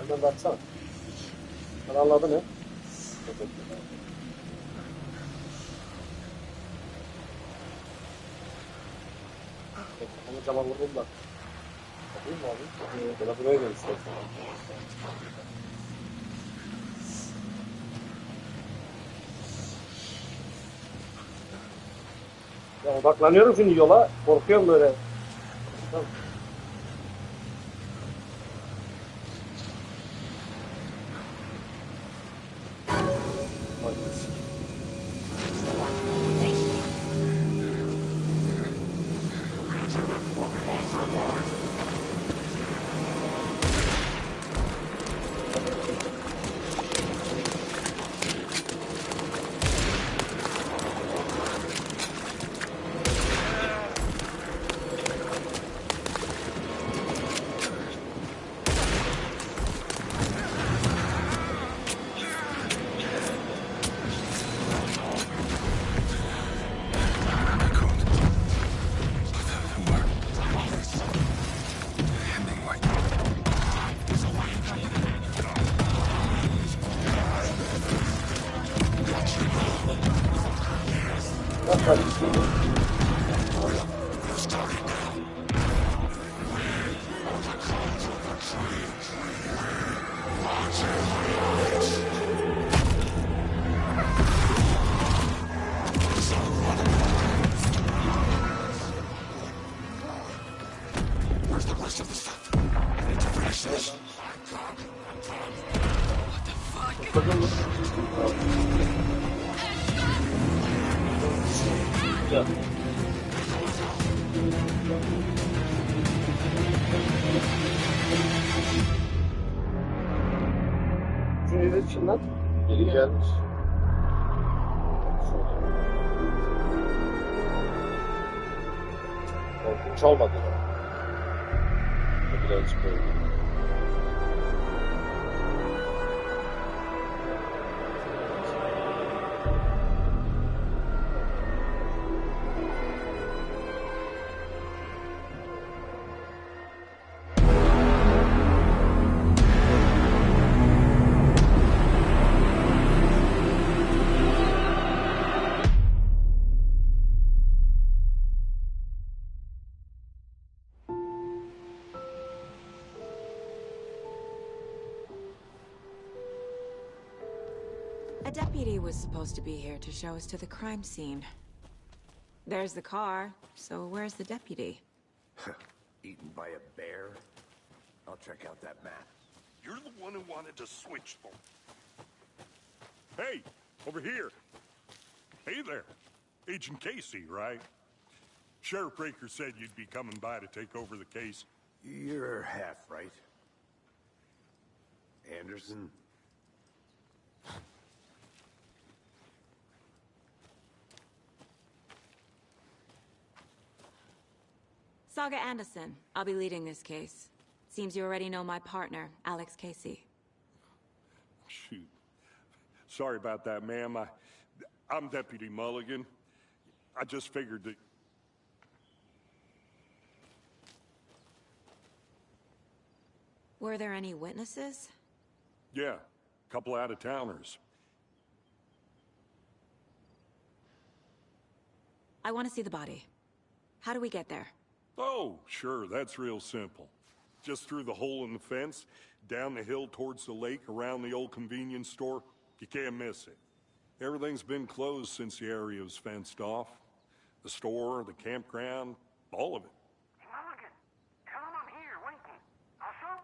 Hemen baksana. Kanalın adı ne? Onu cama vurdum da. Bakayım mı abi? Bana buraya gel istersen. Ya odaklanıyorum şimdi yola. Korkuyorum böyle. Tamam. Ya. Üçüncü içinden geri gelmiş. Korkunç olmadı ya. Birazcık böyle. A deputy was supposed to be here to show us to the crime scene. There's the car, so where's the deputy? Eaten by a bear? I'll check out that map. You're the one who wanted to switch them. Hey, over here. Hey there. Agent Casey, right? Sheriff Breaker said you'd be coming by to take over the case. You're half right. Anderson? Saga Anderson. I'll be leading this case. Seems you already know my partner, Alex Casey. Shoot. Sorry about that, ma'am. I'm Deputy Mulligan. I just figured that... Were there any witnesses? Yeah, a couple out-of-towners. I want to see the body. How do we get there? Oh, sure, that's real simple. Just through the hole in the fence, down the hill towards the lake, around the old convenience store. You can't miss it. Everything's been closed since the area was fenced off. The store, the campground, all of it. Mulligan, tell him I'm here, waiting. Also?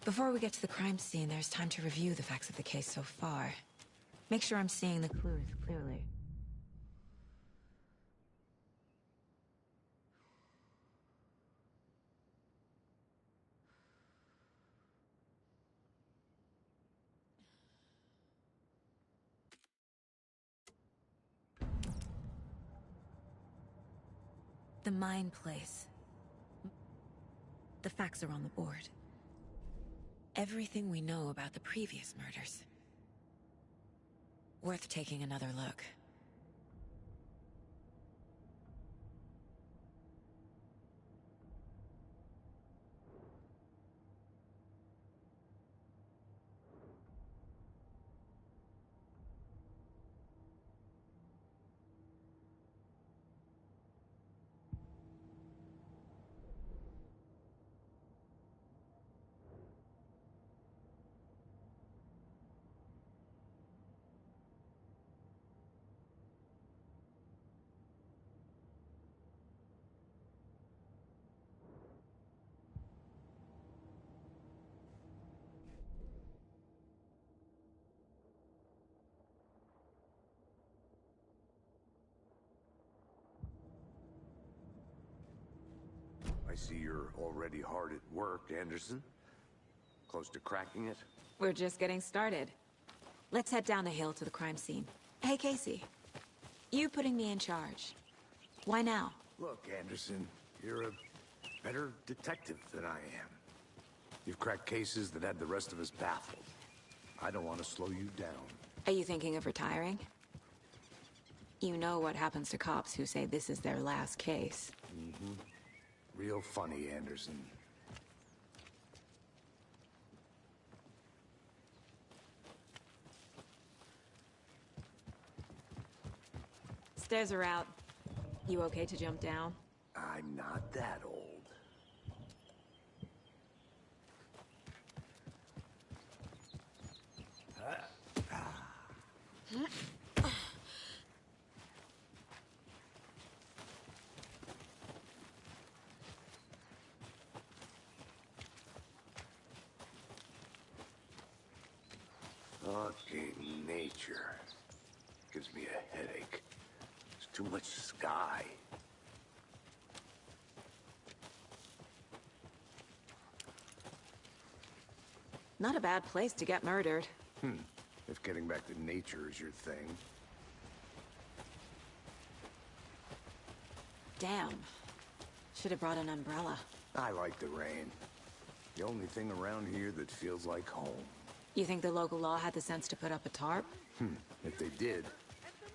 Before we get to the crime scene, there's time to review the facts of the case so far. Make sure I'm seeing the clues clearly. The mine place. The facts are on the board. Everything we know about the previous murders. Worth taking another look. see you're already hard at work, Anderson. Close to cracking it? We're just getting started. Let's head down the hill to the crime scene. Hey, Casey. You putting me in charge. Why now? Look, Anderson, you're a better detective than I am. You've cracked cases that had the rest of us baffled. I don't want to slow you down. Are you thinking of retiring? You know what happens to cops who say this is their last case. Real funny, Anderson. Stairs are out. You okay to jump down? I'm not that old. Fucking nature. Gives me a headache. There's too much sky. Not a bad place to get murdered. If getting back to nature is your thing. Damn. Should have brought an umbrella. I like the rain. The only thing around here that feels like home. You think the local law had the sense to put up a tarp? If they did,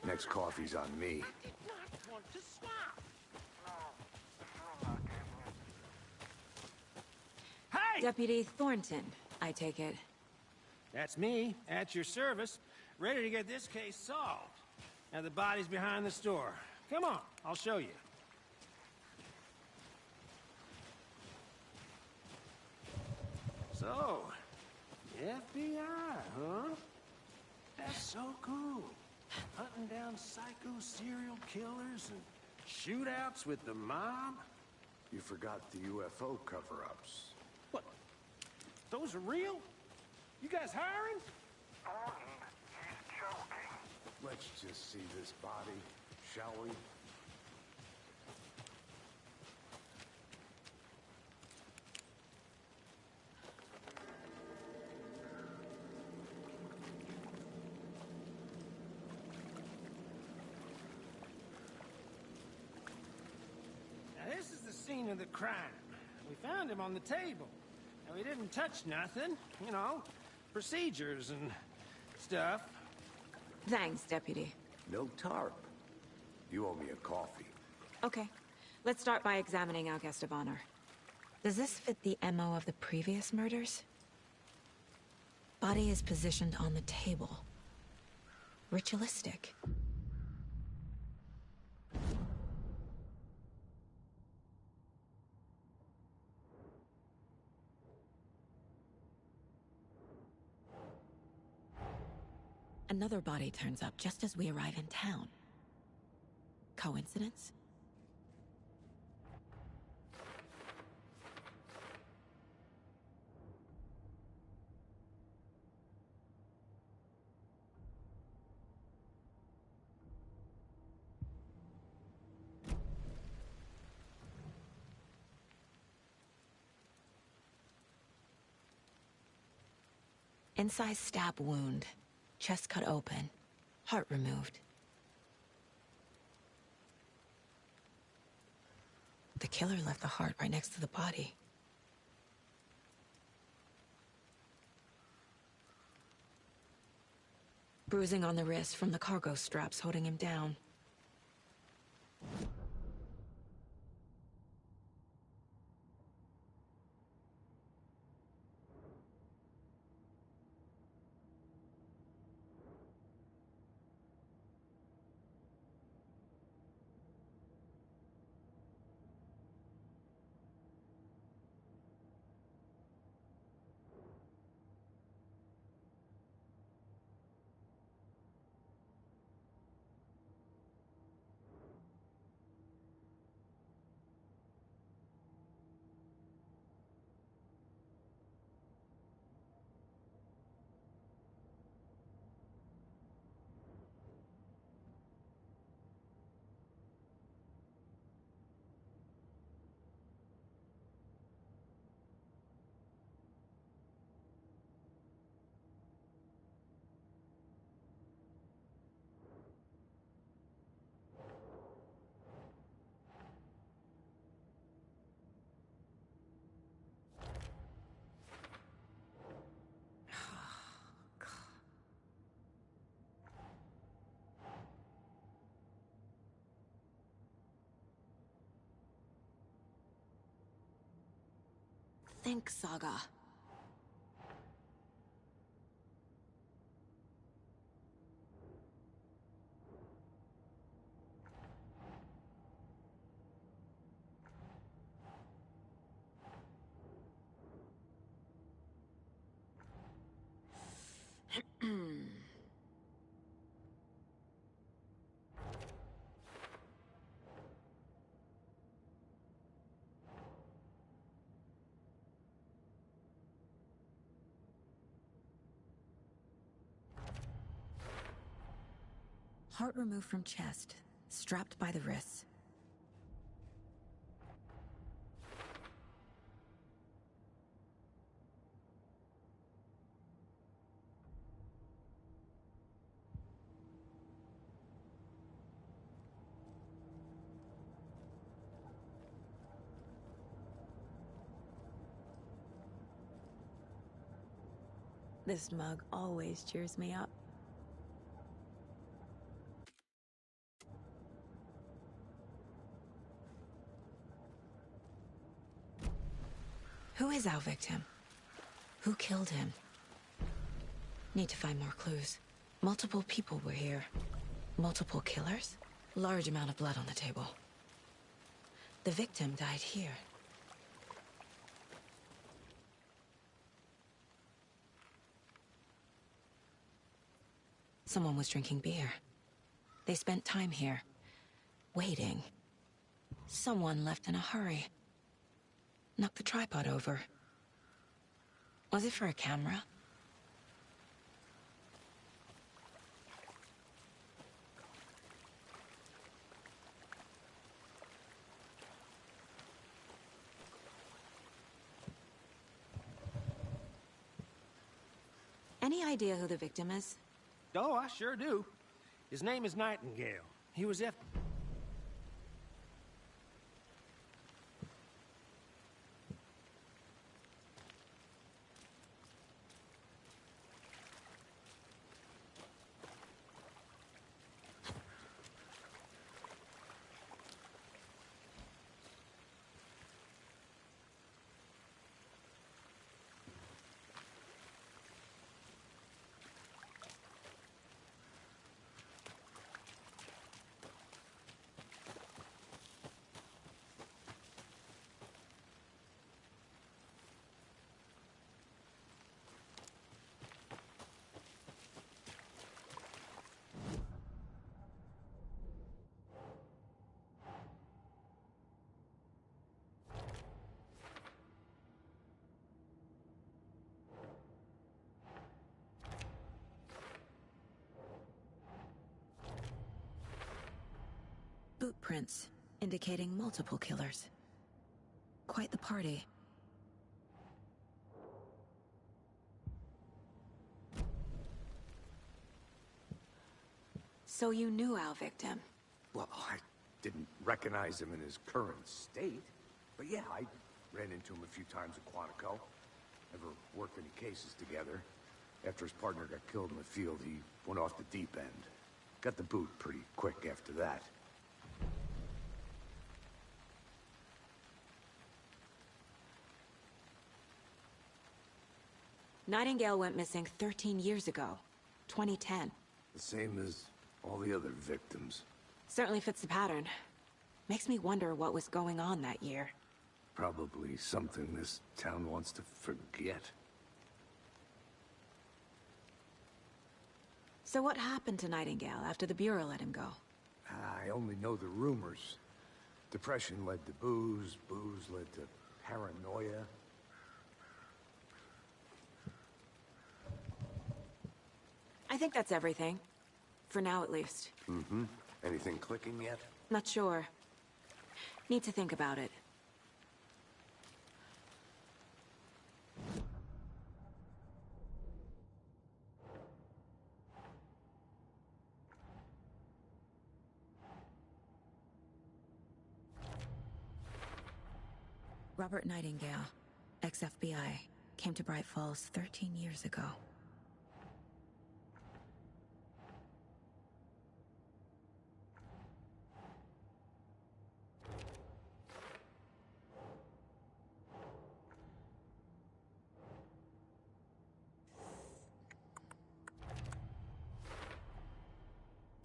next coffee's on me. Did not want to stop. No, it's not. Hey! Deputy Thornton, I take it. That's me, at your service, ready to get this case solved. Now the body's behind the store. Come on, I'll show you. So, FBI, huh? That's so cool. Hunting down psycho serial killers and shootouts with the mob? You forgot the UFO cover-ups. What? Those are real? You guys hiring? Thornton, he's joking. Let's just see this body, shall we? Now this is the scene of the crime. We found him on the table. Now, he didn't touch nothing, you know, procedures and stuff. Thanks, Deputy. No tarp. You owe me a coffee. Okay. Let's start by examining our guest of honor. Does this fit the MO of the previous murders? Body is positioned on the table. Ritualistic. Another body turns up just as we arrive in town. Coincidence? Incised stab wound. Chest cut open. Heart removed. The killer left the heart right next to the body. Bruising on the wrist from the cargo straps holding him down. think, Saga. Heart removed from chest, strapped by the wrists. This mug always cheers me up. Who is our victim? Who killed him? Need to find more clues. Multiple people were here. Multiple killers? Large amount of blood on the table. The victim died here. Someone was drinking beer. They spent time here, waiting. Someone left in a hurry. Knocked the tripod over. Was it for a camera? Any idea who the victim is? Oh, I sure do. His name is Nightingale. He was Boot prints, indicating multiple killers. Quite the party. So you knew our victim? Well, I didn't recognize him in his current state. But yeah, I ran into him a few times at Quantico. Never worked any cases together. After his partner got killed in the field, he went off the deep end. Got the boot pretty quick after that. Nightingale went missing 13 years ago. 2010. The same as all the other victims. Certainly fits the pattern. Makes me wonder what was going on that year. Probably something this town wants to forget. So what happened to Nightingale after the Bureau let him go? I only know the rumors. Depression led to booze, booze led to paranoia. I think that's everything. For now, at least. Mm-hmm. Anything clicking yet? Not sure. Need to think about it. Robert Nightingale, ex-FBI, came to Bright Falls 13 years ago.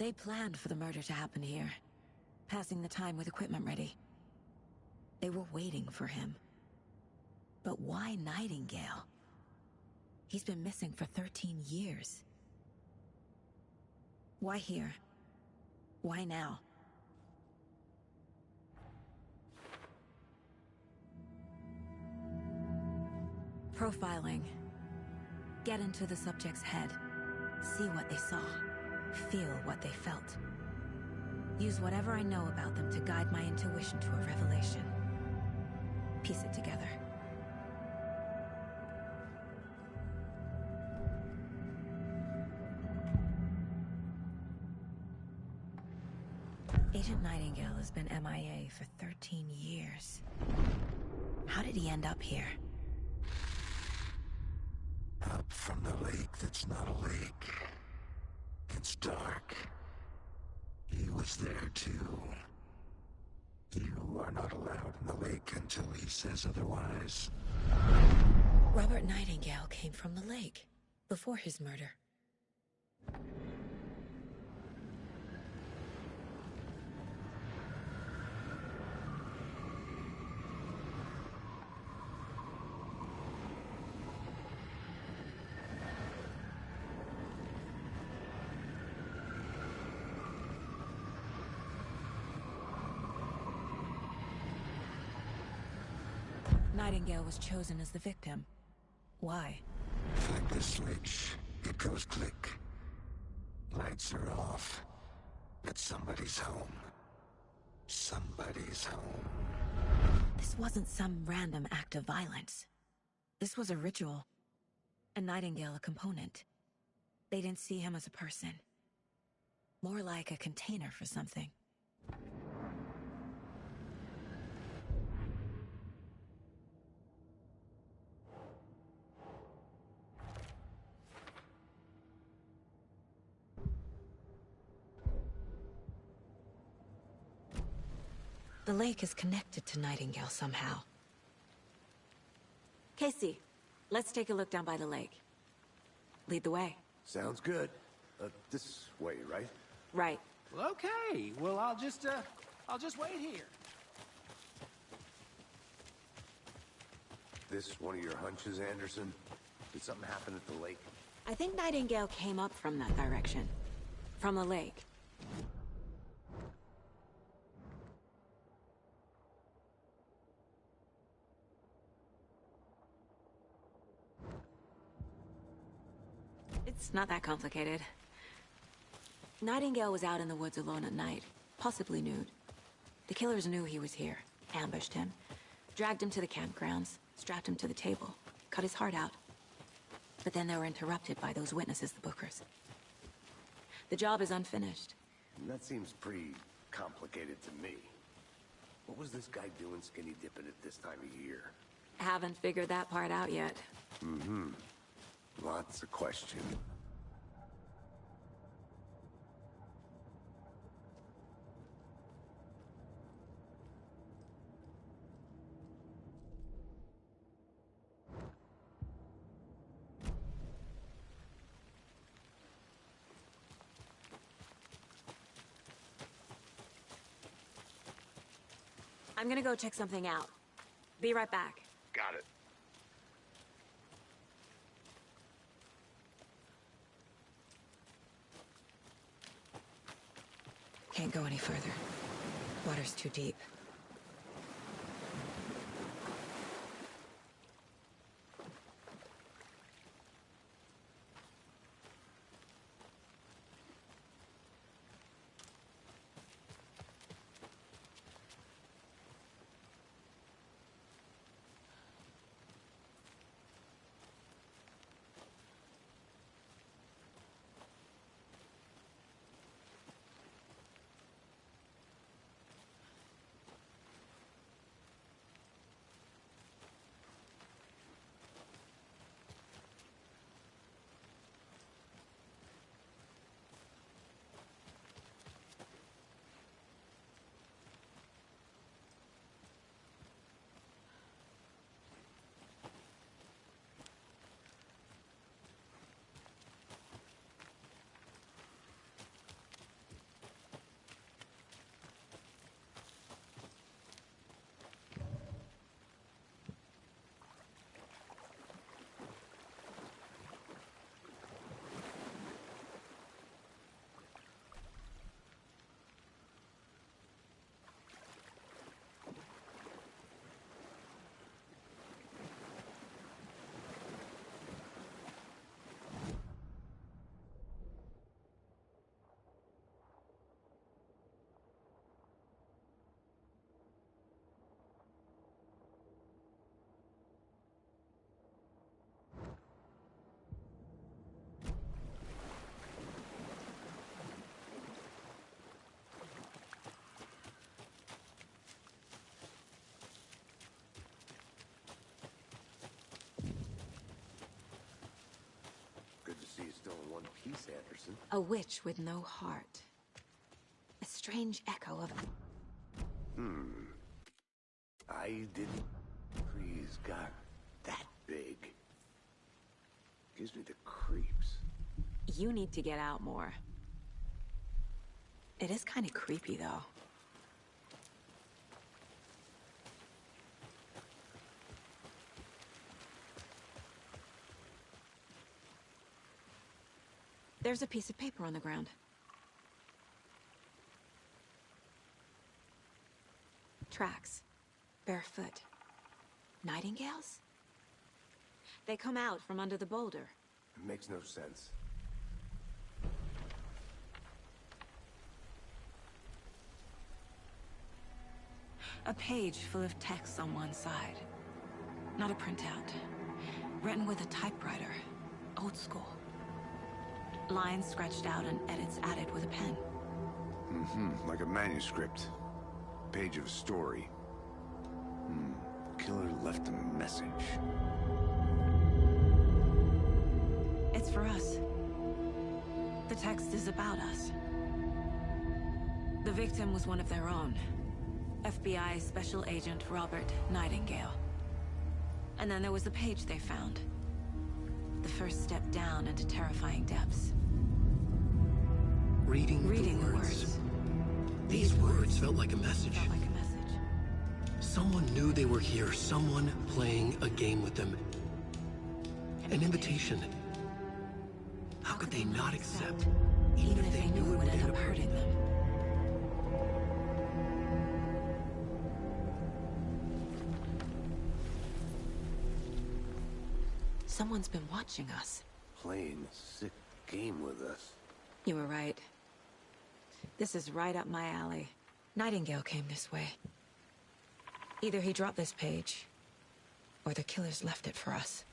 They planned for the murder to happen here, passing the time with equipment ready. They were waiting for him. But why Nightingale? He's been missing for 13 years. Why here? Why now? Profiling. Get into the subject's head. See what they saw. Feel what they felt. Use whatever I know about them to guide my intuition to a revelation. Piece it together. Agent Nightingale has been MIA for 13 years. How did he end up here? Up from the lake that's not a lake. It's dark. He was there too. You are not allowed in the lake until he says otherwise. Robert Nightingale came from the lake, before his murder. Nightingale was chosen as the victim. Why? Flick the switch, it goes click. Lights are off. But somebody's home. Somebody's home. This wasn't some random act of violence. This was a ritual. And Nightingale a component. They didn't see him as a person. More like a container for something. The lake is connected to Nightingale somehow. Casey, let's take a look down by the lake. Lead the way. Sounds good. This way, right? Right. Well, okay. Well, I'll just wait here. This one of your hunches, Anderson? Did something happen at the lake? I think Nightingale came up from that direction. From the lake. It's not that complicated. Nightingale was out in the woods alone at night, possibly nude. The killers knew he was here, ambushed him, dragged him to the campgrounds, strapped him to the table, cut his heart out. But then they were interrupted by those witnesses, the Bookers. The job is unfinished. That seems pretty complicated to me. What was this guy doing skinny dipping at this time of year? Haven't figured that part out yet. Mm-hmm. Lots of questions. I'm gonna go check something out. Be right back. Got it. Can't go any further. Water's too deep. Anderson. A witch with no heart. A strange echo of... I didn't... Trees got that big. Gives me the creeps. You need to get out more. It is kind of creepy, though. There's a piece of paper on the ground. Tracks. Barefoot. Nightingales? They come out from under the boulder. It makes no sense. A page full of text on one side. Not a printout. Written with a typewriter. Old school. Lines scratched out and edits added with a pen. Like a manuscript. Page of a story. Killer left a message. It's for us. The text is about us. The victim was one of their own. FBI Special Agent Robert Nightingale. And then there was the page they found. The first step down into terrifying depths. Reading the words. These words felt like a message. Someone knew they were here, someone playing a game with them. An invitation. How could they not accept, even if they knew it would end up hurting them? Someone's been watching us. Playing a sick game with us. You were right. This is right up my alley. Nightingale came this way. Either he dropped this page, or the killers left it for us.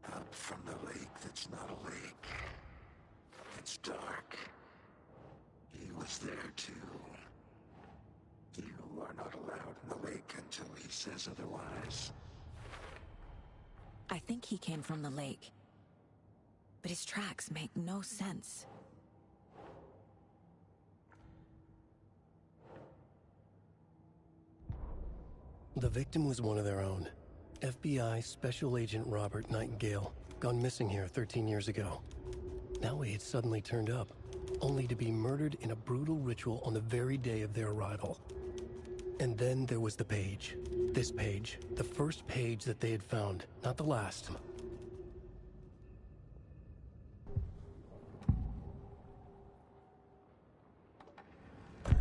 Up from the lake that's not a lake. It's dark. He was there too. You are not allowed in the lake until he says otherwise. I think he came from the lake. But his tracks make no sense. The victim was one of their own. FBI Special Agent Robert Nightingale, gone missing here 13 years ago. Now he had suddenly turned up, only to be murdered in a brutal ritual on the very day of their arrival. And then there was the page. This page, the first page that they had found, not the last.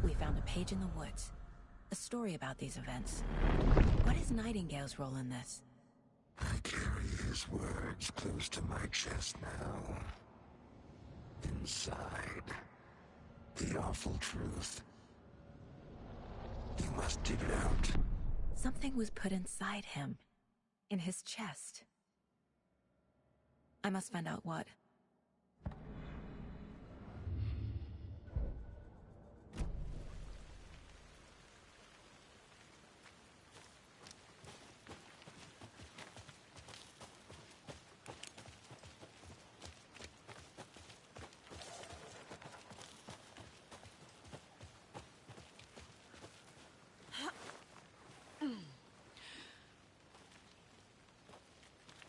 We found a page in the woods. A story about these events. What is Nightingale's role in this? I carry his words close to my chest now. Inside, the awful truth. You must dig it out. Something was put inside him. In his chest. I must find out what.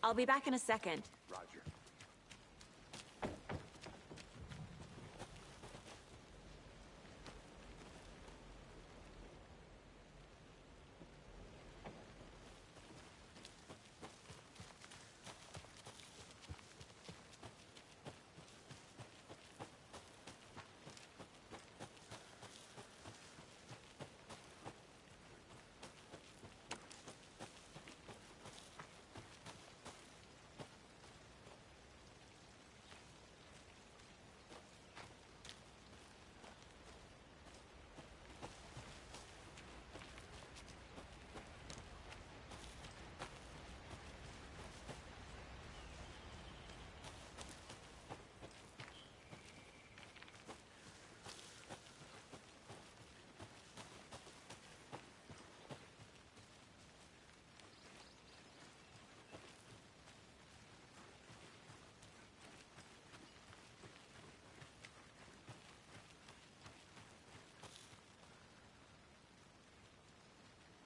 I'll be back in a second. Roger.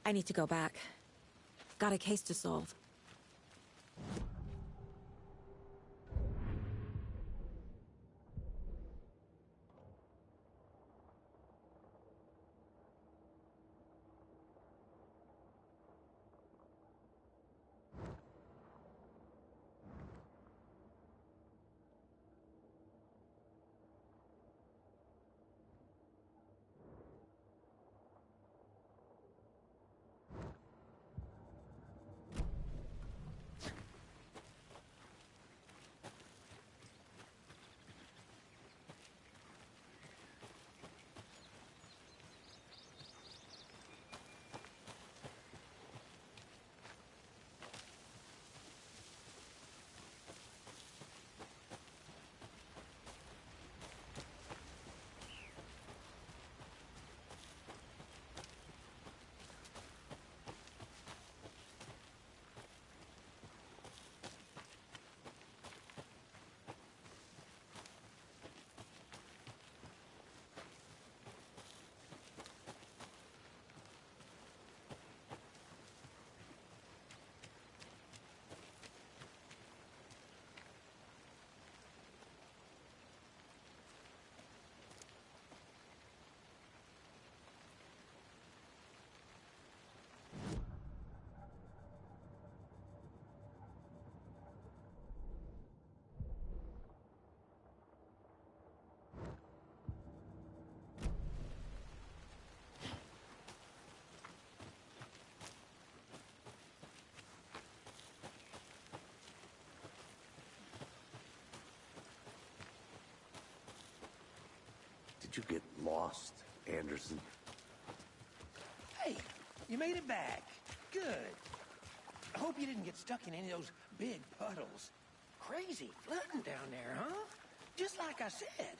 I need to go back. Got a case to solve. Did you get lost, Anderson? Hey, you made it back. Good. I hope you didn't get stuck in any of those big puddles. Crazy flooding down there, huh? Just like I said.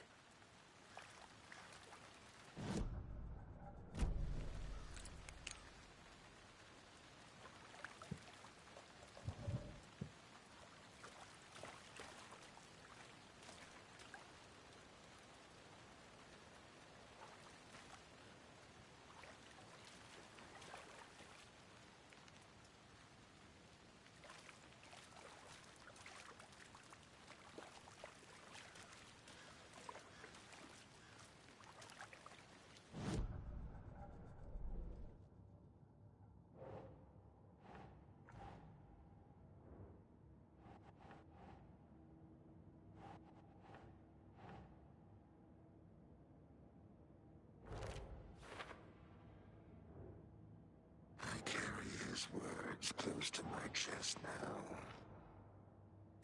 I carry his words close to my chest now.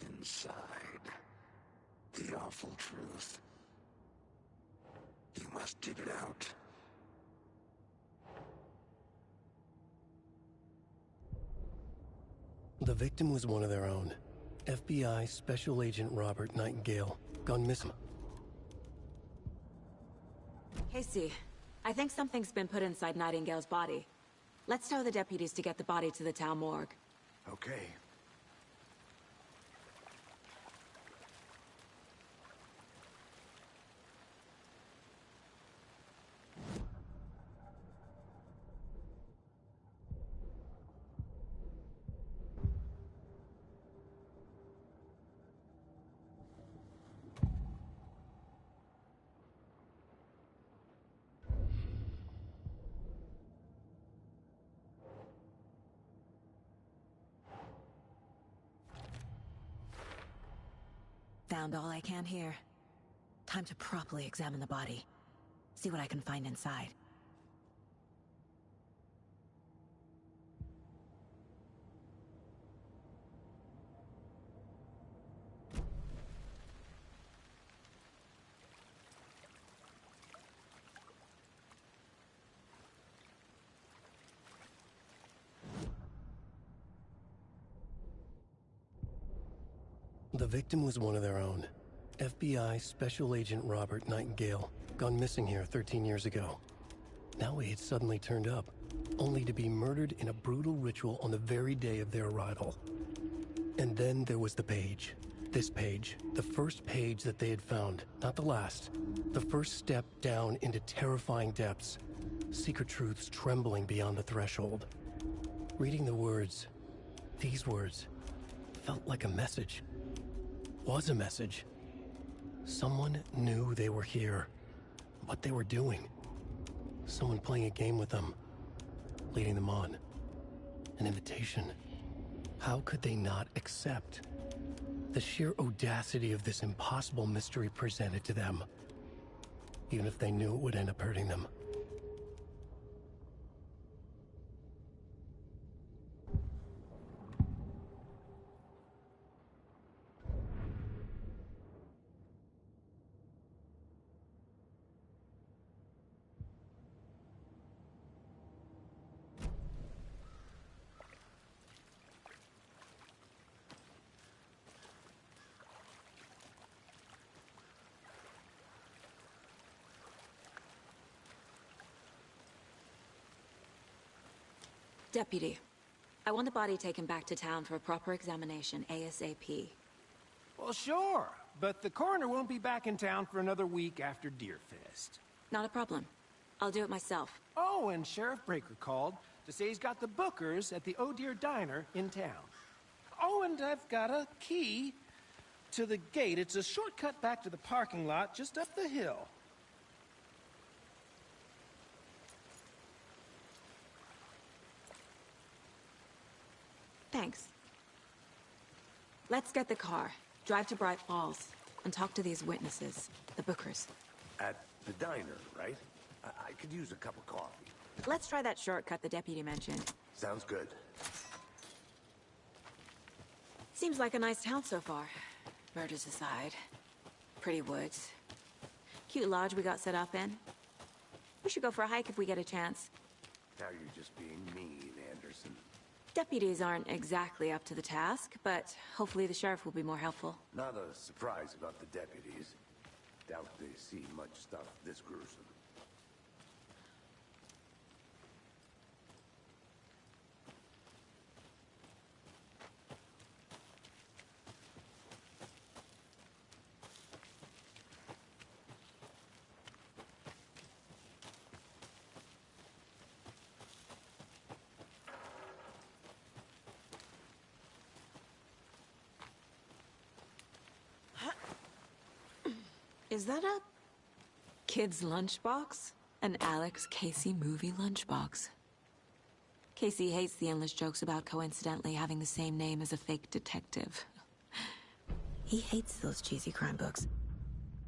Inside, the awful truth. You must dig it out. The victim was one of their own. FBI Special Agent Robert Nightingale, gone missing. Casey, I think something's been put inside Nightingale's body. Let's tell the deputies to get the body to the town morgue. Okay. Found all I can here. Time to properly examine the body. See what I can find inside. The victim was one of their own. FBI Special Agent Robert Nightingale, gone missing here 13 years ago. Now he had suddenly turned up, only to be murdered in a brutal ritual on the very day of their arrival. And then there was the page. This page, the first page that they had found, not the last. The first step down into terrifying depths. secret truths trembling beyond the threshold. Reading the words, these words, felt like a message. Was a message. Someone knew they were here, what they were doing. Someone playing a game with them, leading them on. An invitation. How could they not accept? The sheer audacity of this impossible mystery presented to them, even if they knew it would end up hurting them. Deputy, I want the body taken back to town for a proper examination, ASAP. Well, sure, but the coroner won't be back in town for another week after Deerfest. Not a problem. I'll do it myself. Oh, and Sheriff Breaker called to say he's got the bookers at the Oh Deer Diner in town. Oh, and I've got a key to the gate. It's a shortcut back to the parking lot just up the hill. Thanks. Let's get the car, drive to Bright Falls, and talk to these witnesses, the Bookers. At the diner, right? I could use a cup of coffee. Let's try that shortcut the deputy mentioned. Sounds good. Seems like a nice town so far. Murders aside. Pretty woods. Cute lodge we got set up in. We should go for a hike if we get a chance. Now you're just being mean, Anderson. Deputies aren't exactly up to the task, but hopefully the sheriff will be more helpful. Not a surprise about the deputies. Doubt they see much stuff this gruesome. Is that a kid's lunchbox? An Alex Casey movie lunchbox. Casey hates the endless jokes about coincidentally having the same name as a fake detective. He hates those cheesy crime books.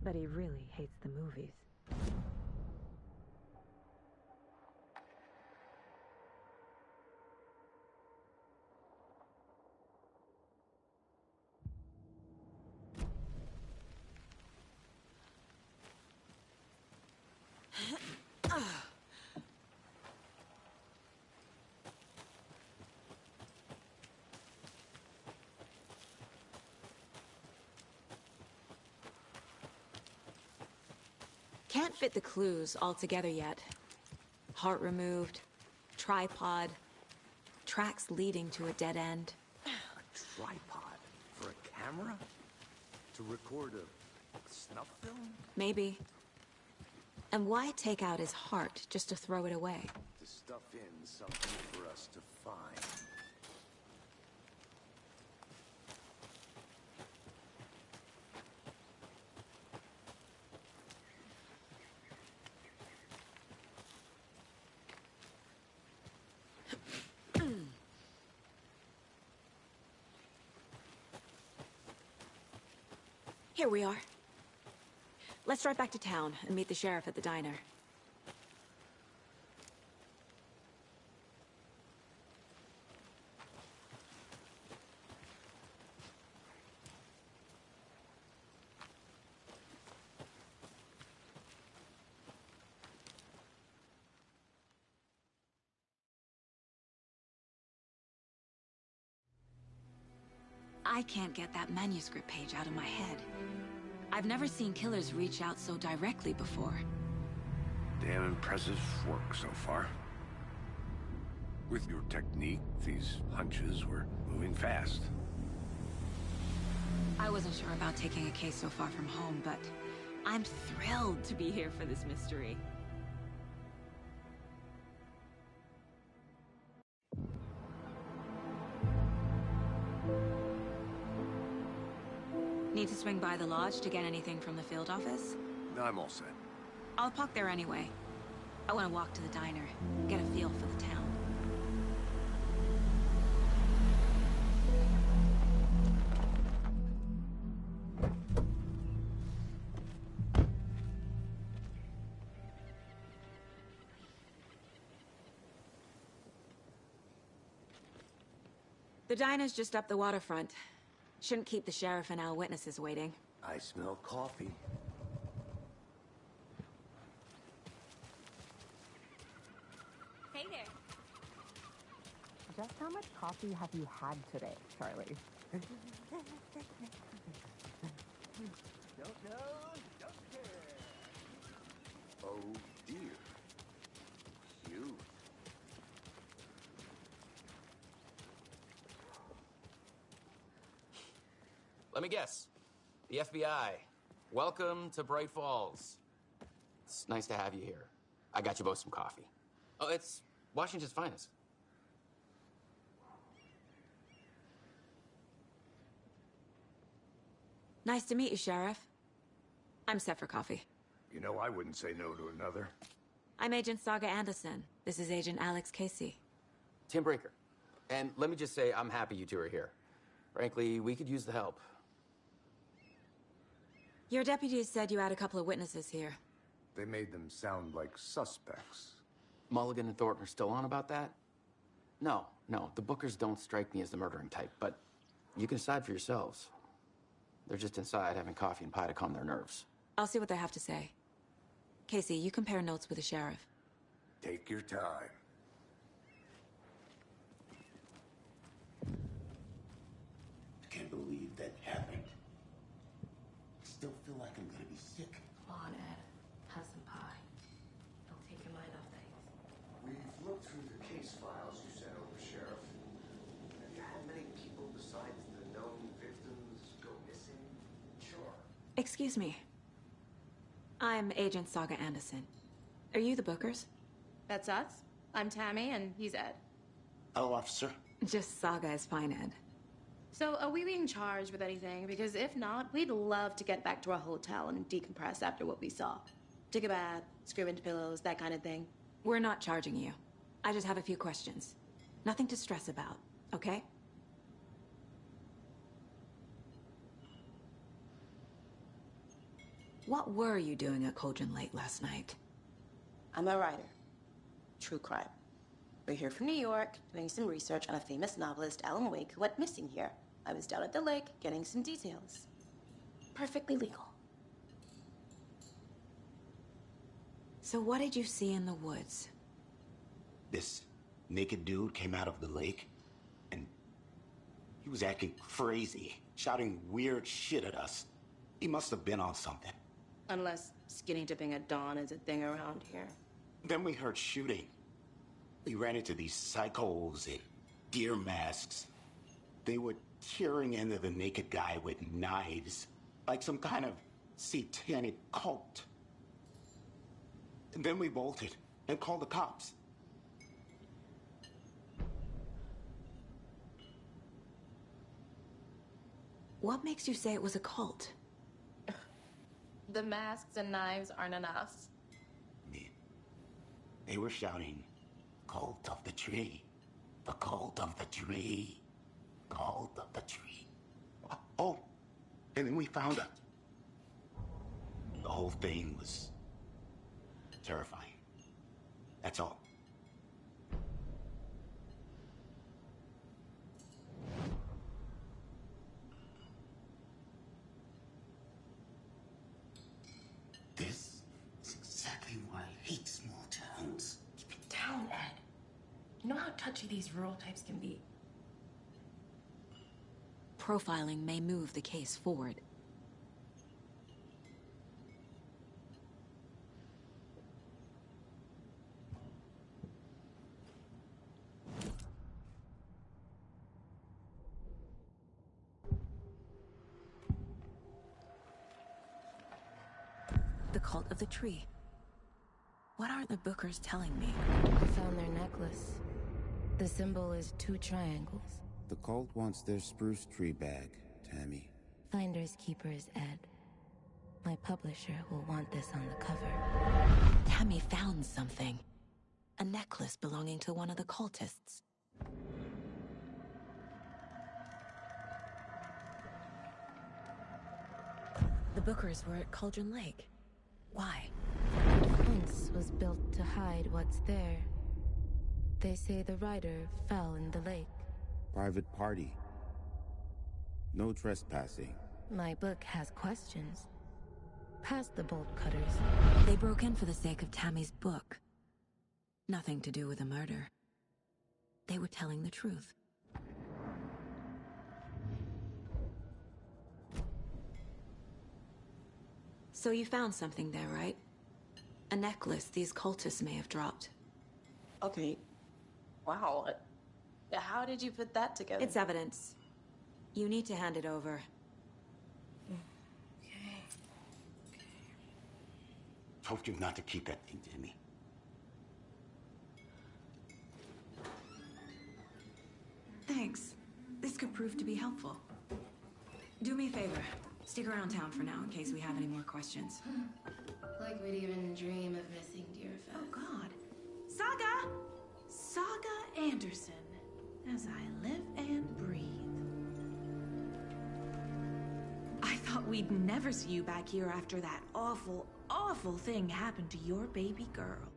But he really hates the movies. Can't fit the clues all together yet. Heart removed, tripod, tracks leading to a dead end. A tripod? For a camera? To record a snuff film? Maybe. And why take out his heart just to throw it away? To stuff in something for us to find. Here we are. Let's drive back to town and meet the sheriff at the diner. I can't get that manuscript page out of my head. I've never seen killers reach out so directly before. Damn impressive work so far. With your technique, these hunches were moving fast. I wasn't sure about taking a case so far from home, but I'm thrilled to be here for this mystery. Need to swing by the lodge to get anything from the field office? No, I'm all set. I'll park there anyway. I want to walk to the diner, get a feel for the town. The diner's just up the waterfront. Shouldn't keep the sheriff and our witnesses waiting. I smell coffee. Hey there. Just how much coffee have you had today, Charlie? Don't know, don't care. Oh dear. You. Let me guess. The FBI. Welcome to Bright Falls. It's nice to have you here. I got you both some coffee. Oh, it's Washington's finest. Nice to meet you, Sheriff. I'm set for coffee. You know, I wouldn't say no to another. I'm Agent Saga Anderson. This is Agent Alex Casey. Tim Breaker. And let me just say, I'm happy you two are here. Frankly, we could use the help. Your deputies said you had a couple of witnesses here. They made them sound like suspects. Mulligan and Thornton are still on about that? No, the Bookers don't strike me as the murdering type, but you can decide for yourselves. They're just inside having coffee and pie to calm their nerves. I'll see what they have to say. Casey, you compare notes with the sheriff. Take your time. I can't believe that happened. I still feel like I'm gonna be sick. Come on, Ed. Have some pie. It'll take your mind off things. We've looked through the case files you sent over, Sheriff. Have you had many people besides the known victims go missing? Sure. Excuse me. I'm Agent Saga Anderson. Are you the Bookers? That's us. I'm Tammy, and he's Ed. Hello, officer. Just Saga is fine, Ed. So, are we being charged with anything? Because if not, we'd love to get back to our hotel and decompress after what we saw. Take a bath, scream into pillows, that kind of thing. We're not charging you. I just have a few questions. Nothing to stress about, okay? What were you doing at Cauldron Lake last night? I'm a writer. True crime. We're here from New York, doing some research on a famous novelist, Alan Wake, who went missing here. I was down at the lake, getting some details. Perfectly legal. So what did you see in the woods? This naked dude came out of the lake, and he was acting crazy, shouting weird shit at us. He must have been on something. Unless skinny dipping at dawn is a thing around here. Then we heard shooting. We ran into these psychos in deer masks. They were tearing into the naked guy with knives, like some kind of satanic cult. And then we bolted and called the cops. What makes you say it was a cult? The masks and knives aren't enough. They were shouting, "Cult of the tree, the cult of the tree, cult of the tree." Oh, and then we found it. The whole thing was terrifying. That's all. This is exactly why I hate small towns. Keep it down, Ed. You know how touchy these rural types can be. Profiling may move the case forward. The cult of the tree. What aren't the Bookers telling me? I found their necklace. The symbol is 2 triangles. The cult wants their spruce tree back, Tammy. Finders keepers, Ed. My publisher will want this on the cover. Tammy found something. A necklace belonging to one of the cultists. The Bookers were at Cauldron Lake. Why? Once was built to hide what's there. They say the rider fell in the lake. Private party. No trespassing. My book has questions. Past the bolt cutters. They broke in for the sake of Tammy's book. Nothing to do with a murder. They were telling the truth. So you found something there, right? A necklace these cultists may have dropped. Okay. Wow. How did you put that together? It's evidence. You need to hand it over. Okay. Told you not to keep that thing to me. Thanks. This could prove to be helpful. Do me a favor. Stick around town for now in case we have any more questions. Like we'd even dream of missing Deerfest. Oh, God. Saga! Saga Anderson. As I live and breathe. I thought we'd never see you back here after that awful, awful thing happened to your baby girl.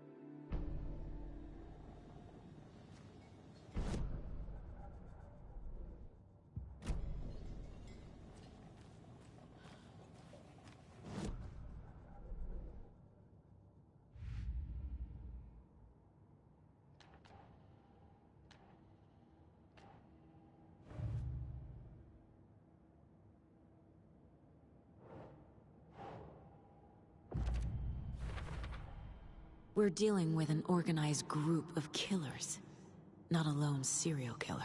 We're dealing with an organized group of killers, not a lone serial killer.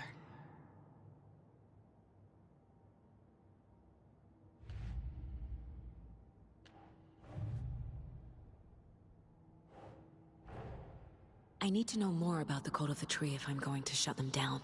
I need to know more about the Cult of the Tree if I'm going to shut them down.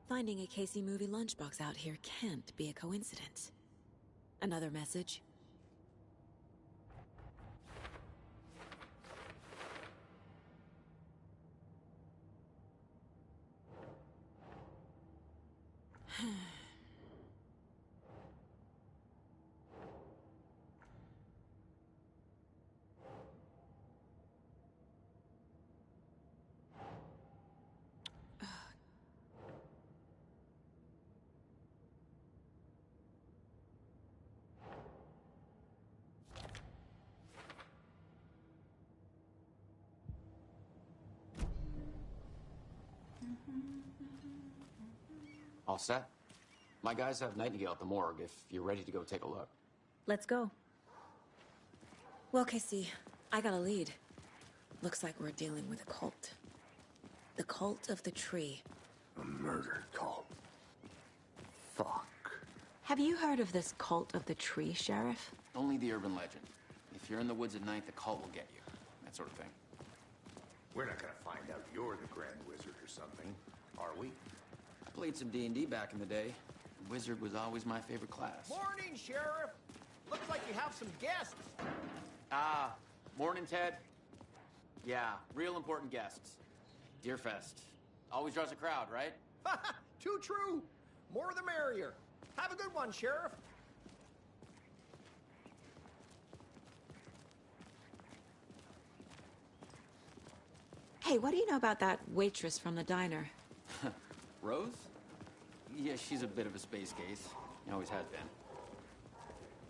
Finding a Casey movie lunchbox out here can't be a coincidence. Another message? All set? My guys have Nightingale at the morgue if you're ready to go take a look. Let's go. Well, Casey, I got a lead. Looks like we're dealing with a cult. The Cult of the Tree. A murder cult. Fuck. Have you heard of this Cult of the Tree, Sheriff? Only the urban legend. If you're in the woods at night, the cult will get you. That sort of thing. We're not gonna find out you're the Grand Wizard or something, are we? I played some D&D back in the day. Wizard was always my favorite class. Morning, Sheriff. Looks like you have some guests. Ah, morning, Ted. Yeah, real important guests. Deerfest. Always draws a crowd, right? Too true. More the merrier. Have a good one, Sheriff. Hey, what do you know about that waitress from the diner? Rose? Yeah, she's a bit of a space case. Always has been.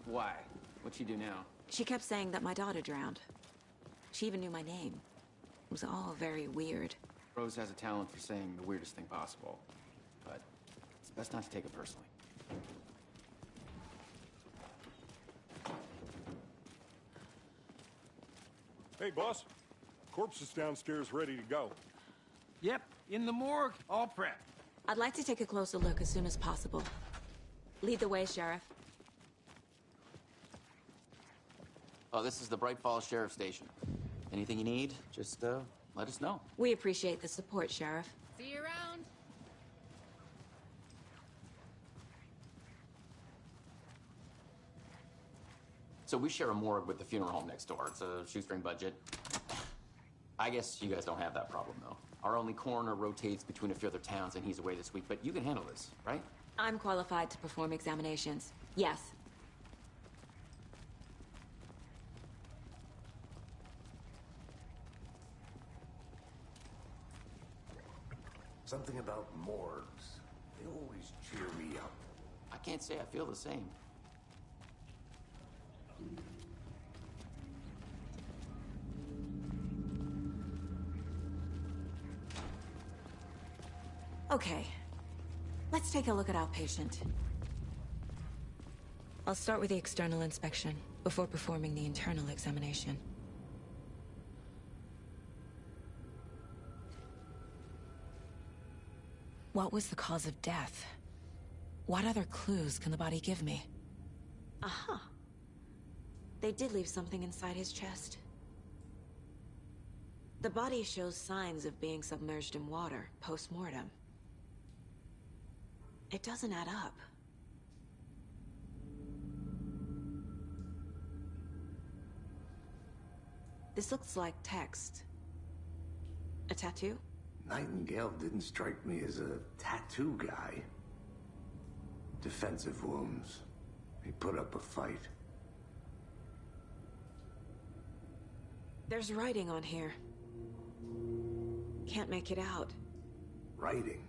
Why? What'd she do now? She kept saying that my daughter drowned. She even knew my name. It was all very weird. Rose has a talent for saying the weirdest thing possible, but it's best not to take it personally. Hey, boss. Corpse is downstairs ready to go. Yep, in the morgue, all prepped. I'd like to take a closer look as soon as possible. Lead the way, Sheriff. Oh, this is the Bright Falls Sheriff Station. Anything you need, just let us know. We appreciate the support, Sheriff. See you around. So we share a morgue with the funeral home next door. It's a shoestring budget. I guess you guys don't have that problem, though. Our only coroner rotates between a few other towns, and he's away this week, but you can handle this, right? I'm qualified to perform examinations. Yes. Something about morgues. They always cheer me up. I can't say I feel the same. Okay. Let's take a look at our patient. I'll start with the external inspection before performing the internal examination. What was the cause of death? What other clues can the body give me? Aha. They did leave something inside his chest. The body shows signs of being submerged in water post-mortem. It doesn't add up. This looks like text. A tattoo? Nightingale didn't strike me as a tattoo guy. Defensive wounds. He put up a fight. There's writing on here. Can't make it out. Writing?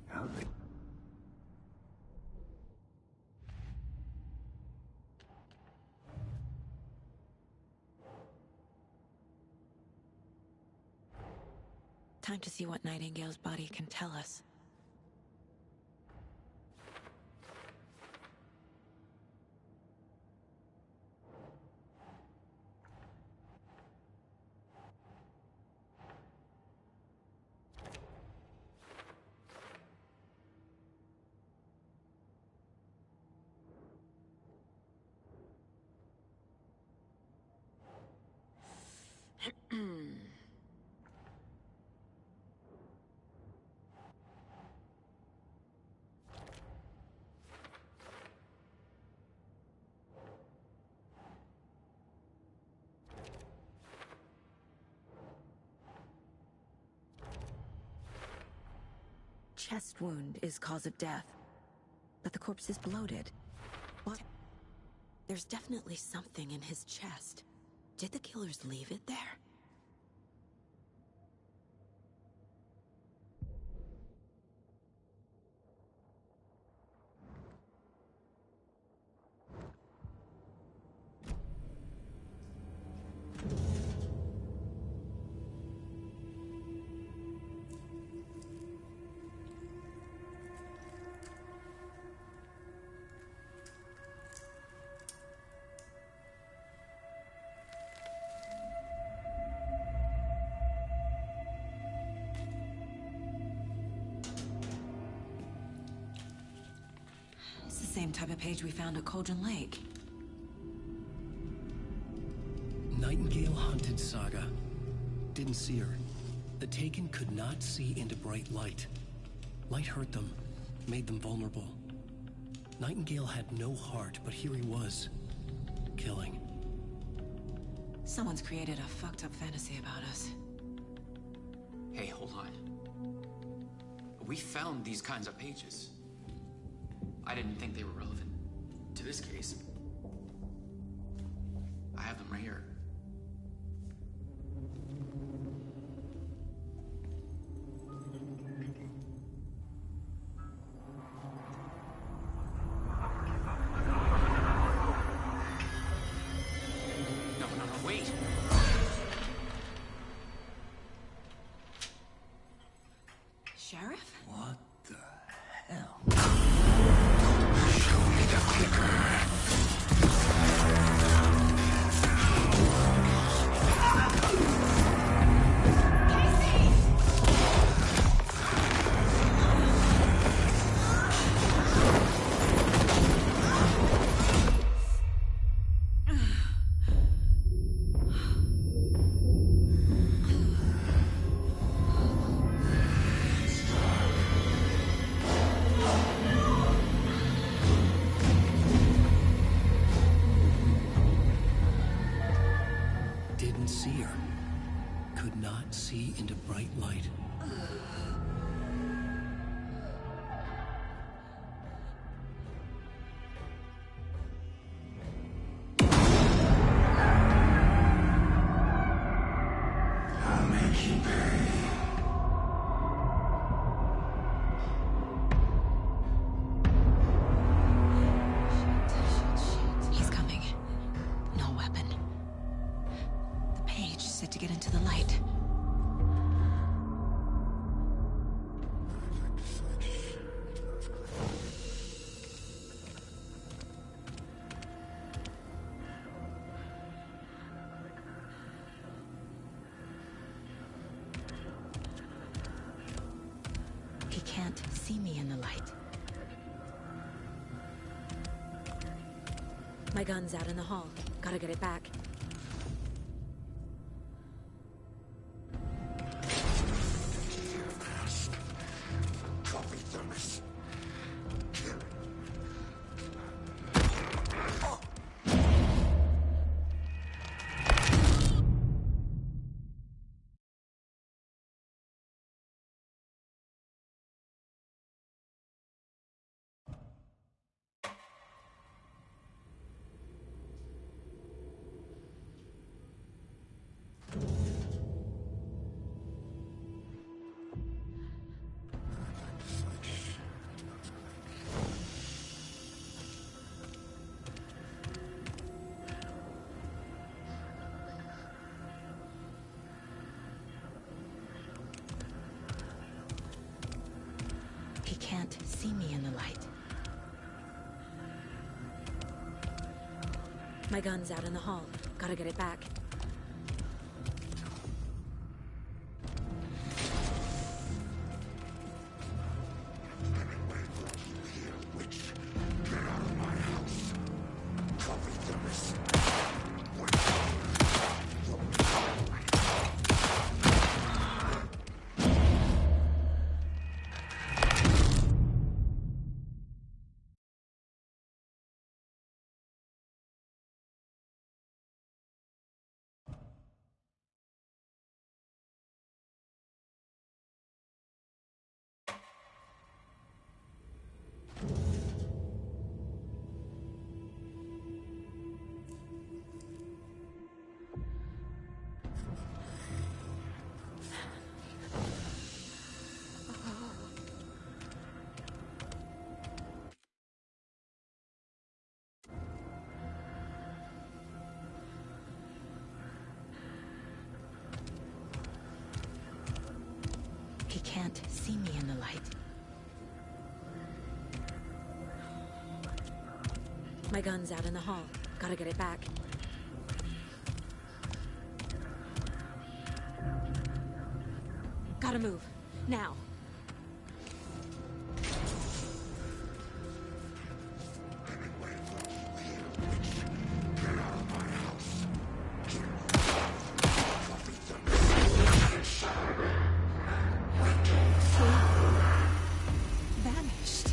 How they... Time to see what Nightingale's body can tell us. Chest wound is cause of death, but the corpse is bloated. What? There's definitely something in his chest. Did the killers leave it there? Same type of page we found at Cauldron Lake. Nightingale hunted Saga. Didn't see her. The Taken could not see into bright light. Light hurt them, made them vulnerable. Nightingale had no heart, but here he was, killing. Someone's created a fucked up fantasy about us. Hey, hold on. We found these kinds of pages. I didn't think they were relevant to this case. I have them right here. Sheriff? What the hell? Show me the clicker. Didn't see her. Could not see into bright light. I'll make you pay. He's coming. No weapon. The page said to get into the light. He can't see me in the light. My gun's out in the hall. Gotta get it back. Copy, Thomas. He can't see me in the light. My gun's out in the hall. Gotta get it back. He can't see me in the light. My gun's out in the hall. Gotta get it back. Gotta move. Now. Vanished.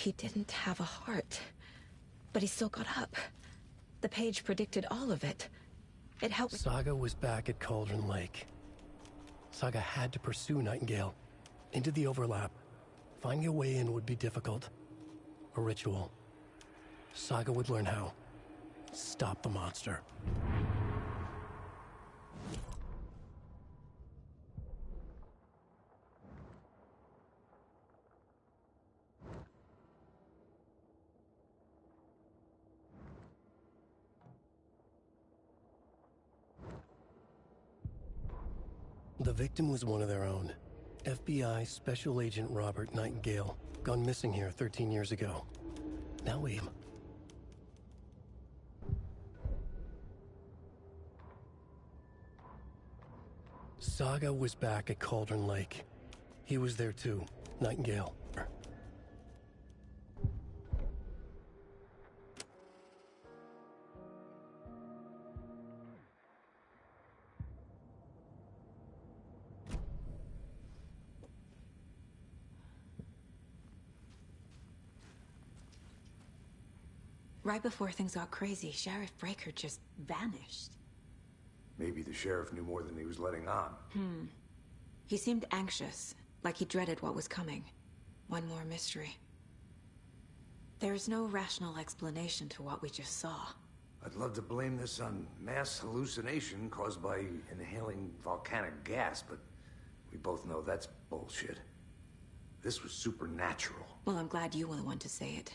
He didn't have a heart, but he still got up. The page predicted all of it. It helped. Saga was back at Cauldron Lake. Saga had to pursue Nightingale into the overlap. Finding a way in would be difficult. A ritual. Saga would learn how. Stop the monster. The victim was one of their own. FBI Special Agent Robert Nightingale, gone missing here 13 years ago. Now we... Saga was back at Cauldron Lake. He was there too, Nightingale. Right before things got crazy, Sheriff Breaker just vanished. Maybe the sheriff knew more than he was letting on. He seemed anxious, like he dreaded what was coming. One more mystery. There's no rational explanation to what we just saw. I'd love to blame this on mass hallucination caused by inhaling volcanic gas, but we both know that's bullshit. This was supernatural. Well, I'm glad you were the one to say it.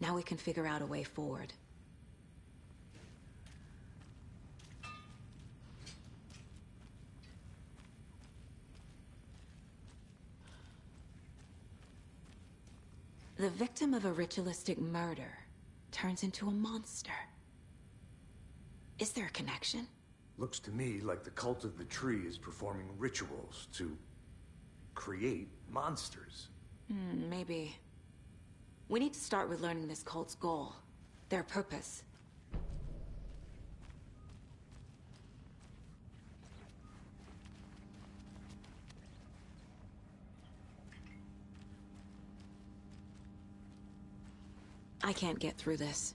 Now we can figure out a way forward. The victim of a ritualistic murder turns into a monster. Is there a connection? Looks to me like the cult of the tree is performing rituals to create monsters. Maybe. We need to start with learning this cult's goal, their purpose. I can't get through this.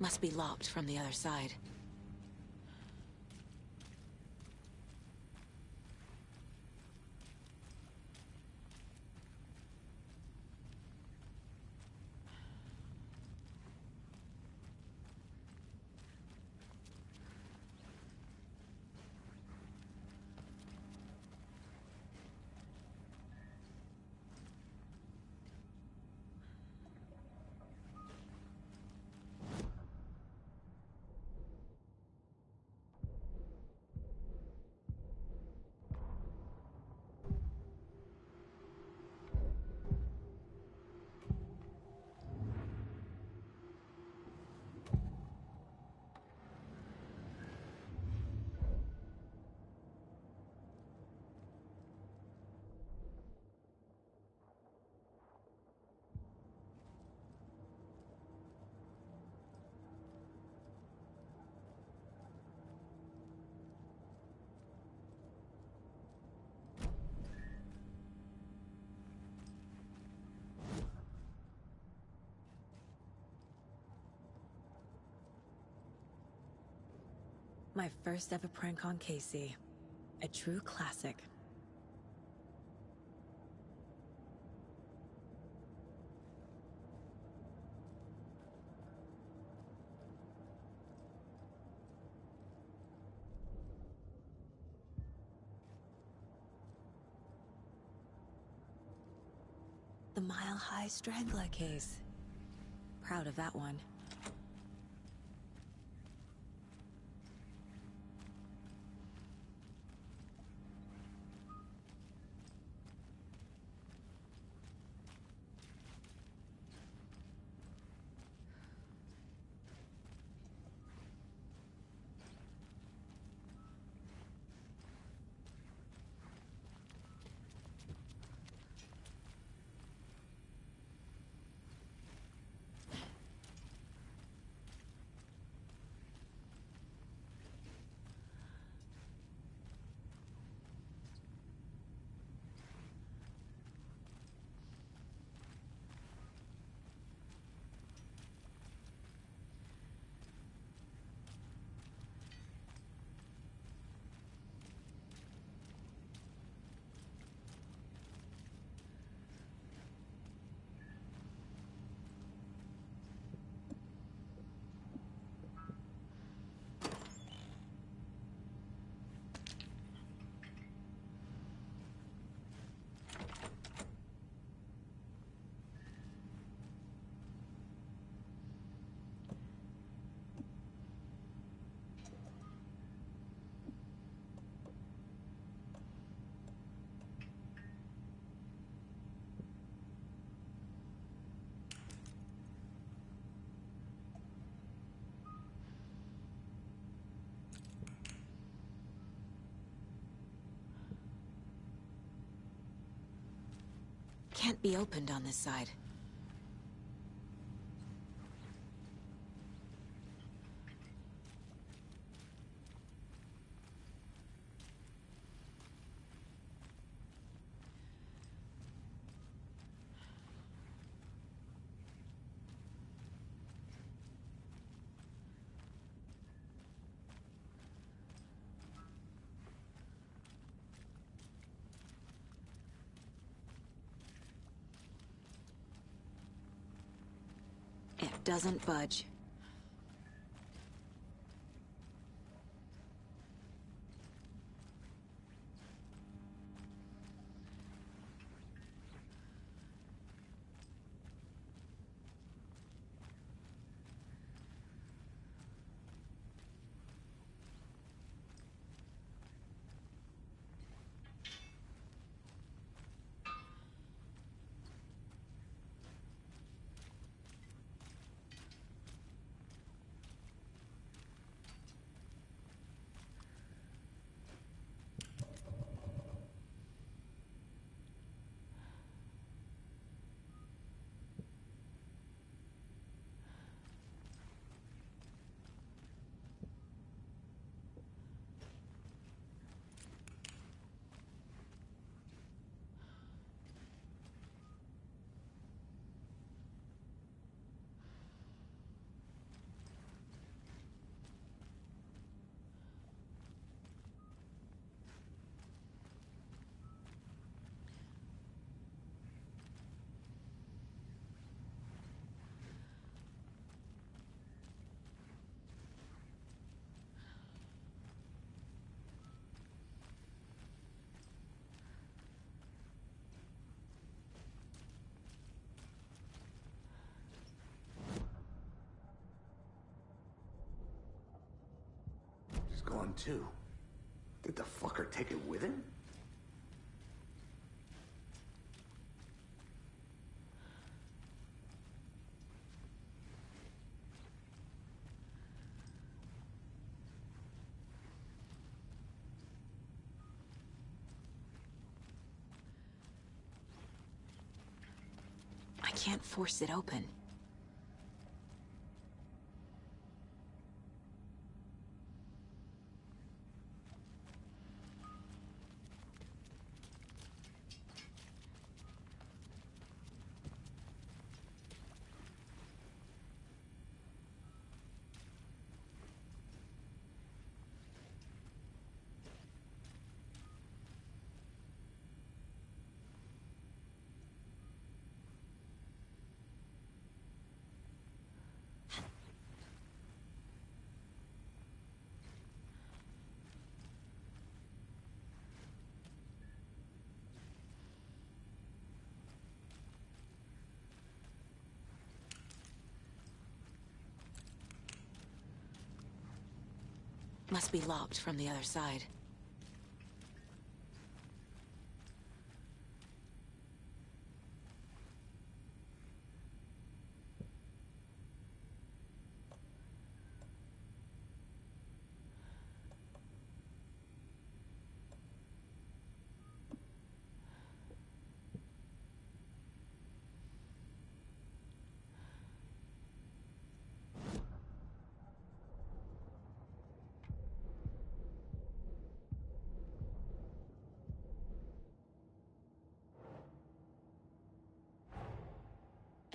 Must be locked from the other side. My first ever prank on Casey. A true classic. The Mile High Strangler case. Proud of that one. can't be opened on this side. It doesn't budge. He's gone too. Did the fucker take it with him? I can't force it open. Must be locked from the other side.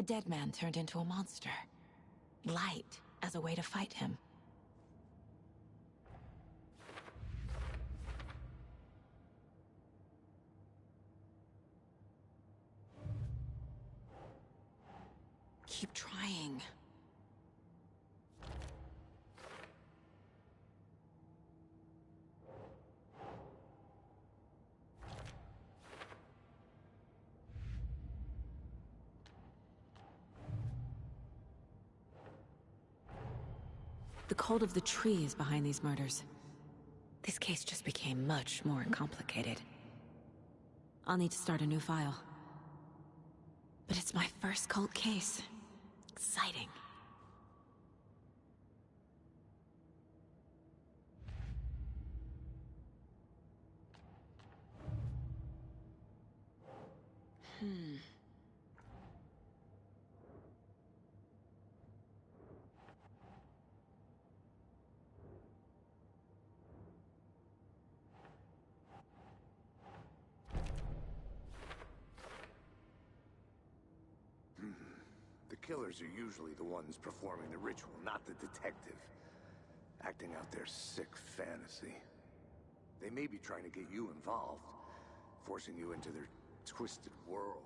A dead man turned into a monster. Light as a way to fight him. Keep trying. The cult of the tree is behind these murders. This case just became much more complicated. I'll need to start a new file. But it's my first cult case. Exciting. killers are usually the ones performing the ritual, not the detective. Acting out their sick fantasy. They may be trying to get you involved, forcing you into their twisted world.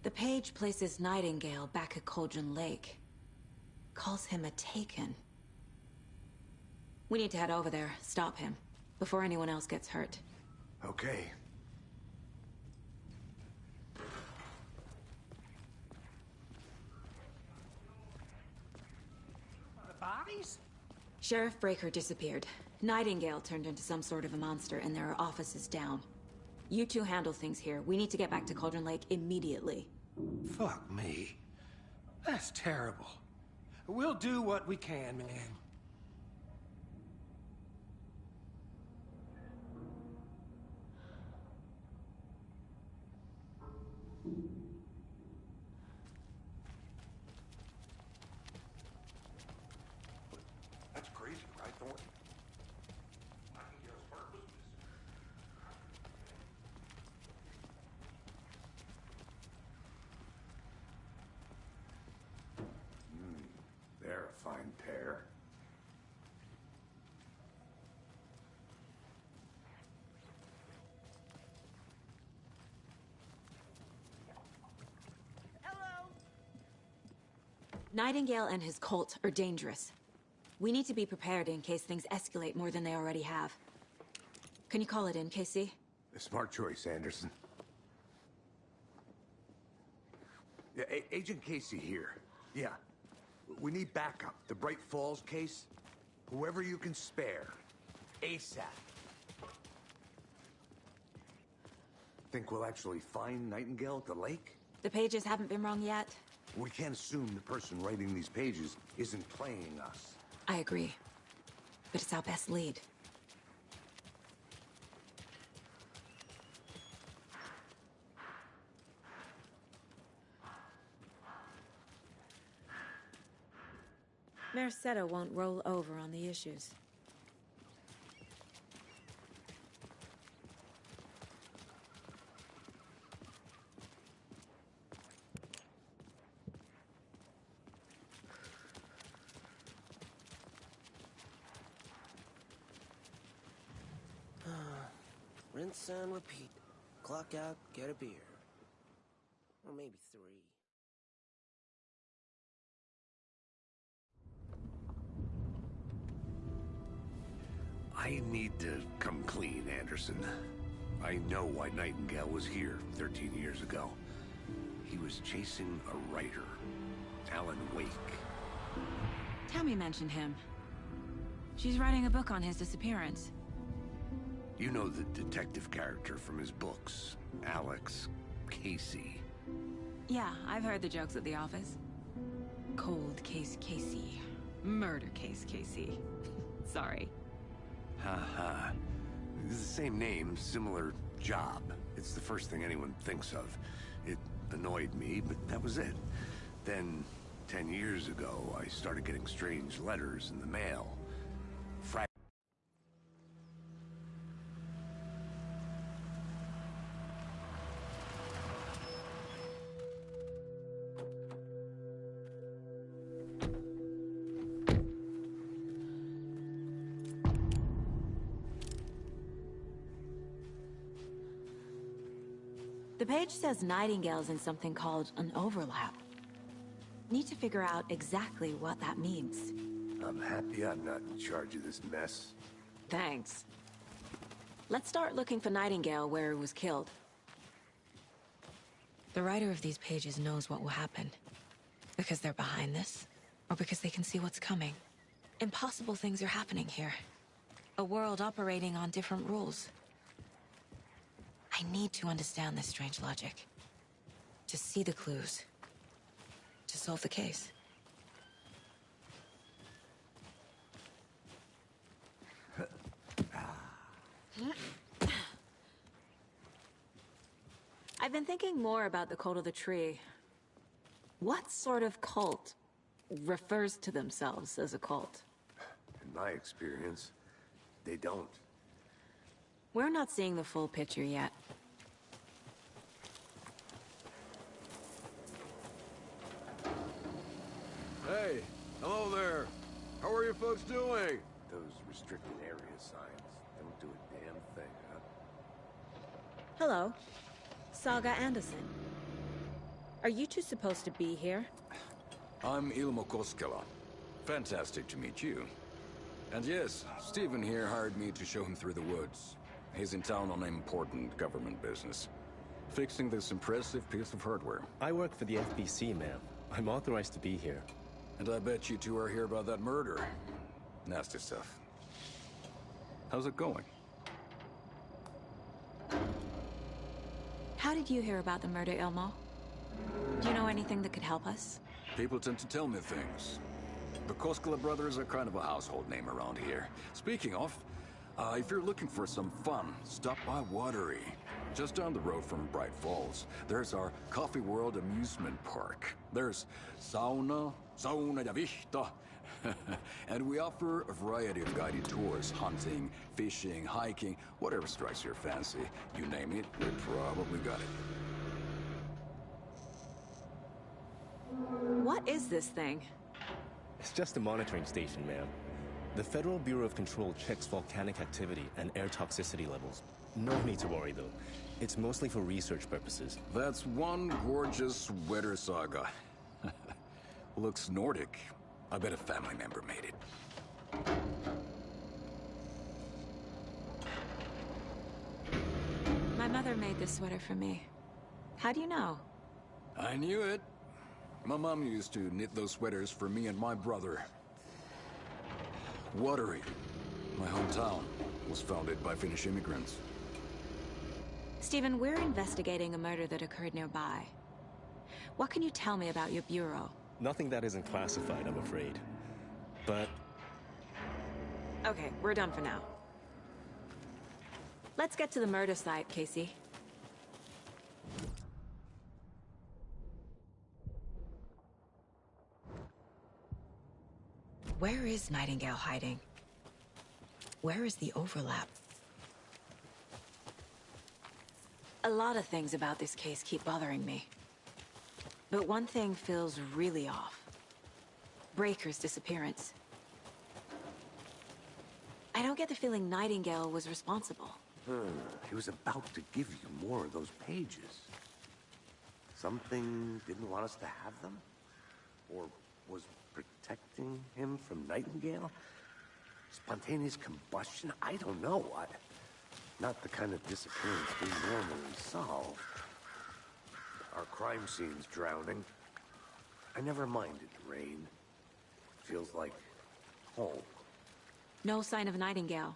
The page places Nightingale back at Cauldron Lake. Calls him a Taken. We need to head over there, stop him, before anyone else gets hurt. Okay. The bodies? Sheriff Breaker disappeared. Nightingale turned into some sort of a monster, and there are offices down. You two handle things here. We need to get back to Cauldron Lake immediately. Fuck me. That's terrible. We'll do what we can, man. That's crazy, right, Thornton? Nightingale's heart was missing. They're a fine pair. Nightingale and his cult are dangerous. We need to be prepared in case things escalate more than they already have. Can you call it in, Casey? A smart choice, Anderson. Yeah, Agent Casey here. Yeah. We need backup. The Bright Falls case. Whoever you can spare. ASAP. Think we'll actually find Nightingale at the lake? The pages haven't been wrong yet. We can't assume the person writing these pages isn't playing us. I agree. But it's our best lead. Mercado won't roll over on the issues. Rinse and repeat. Clock out, get a beer. Or maybe 3. I need to come clean, Anderson. I know why Nightingale was here 13 years ago. He was chasing a writer, Alan Wake. Tammy mentioned him. She's writing a book on his disappearance. You know the detective character from his books, Alex Casey. Yeah, I've heard the jokes at the office. Cold case Casey. Murder case Casey. Sorry. Ha. It's the same name, similar job. It's the first thing anyone thinks of. It annoyed me, but that was it. Then, 10 years ago, I started getting strange letters in the mail. The page says Nightingale's in something called an overlap. Need to figure out exactly what that means. I'm happy I'm not in charge of this mess. Thanks. Let's start looking for Nightingale where he was killed. The writer of these pages knows what will happen. Because they're behind this, or because they can see what's coming. Impossible things are happening here. A world operating on different rules. I need to understand this strange logic. To see the clues. To solve the case. I've been thinking more about the Cult of the Tree. What sort of cult refers to themselves as a cult? In my experience, they don't. We're not seeing the full picture yet. Hey, hello there. How are you folks doing? Those restricted area signs don't do a damn thing, huh? Hello. Saga Anderson. Are you two supposed to be here? I'm Ilmo Koskela. Fantastic to meet you. And yes, Stephen here hired me to show him through the woods. He's in town on important government business. Fixing this impressive piece of hardware. I work for the FBC, ma'am. I'm authorized to be here. And I bet you two are here about that murder. Nasty stuff. How's it going? How did you hear about the murder, Ilmo? Do you know anything that could help us? People tend to tell me things. The Koskela brothers are kind of a household name around here. Speaking of, if you're looking for some fun, stop by Watery. Just down the road from Bright Falls, there's our Coffee World amusement park. There's sauna ja vihta. And we offer a variety of guided tours, hunting, fishing, hiking, whatever strikes your fancy. You name it, we probably got it. What is this thing? It's just a monitoring station, ma'am. The Federal Bureau of Control checks volcanic activity and air toxicity levels. No need to worry, though. It's mostly for research purposes. That's one gorgeous sweater, Saga. Looks Nordic. I bet a family member made it. My mother made this sweater for me. How do you know? I knew it. My mom used to knit those sweaters for me and my brother. Watery, my hometown, was founded by Finnish immigrants. Stephen, we're investigating a murder that occurred nearby. What can you tell me about your bureau? Nothing that isn't classified, I'm afraid. But... Okay, we're done for now. Let's get to the murder site, Casey. Where is Nightingale hiding? Where is the overlap? A lot of things about this case keep bothering me. But one thing feels really off. Breaker's disappearance. I don't get the feeling Nightingale was responsible. He was about to give you more of those pages. Something didn't want us to have them? Or was protecting him from Nightingale? Spontaneous combustion? I don't know. Not the kind of disappearance we normally solve. Our crime scene's drowning. I never minded rain. Feels like home. No sign of Nightingale.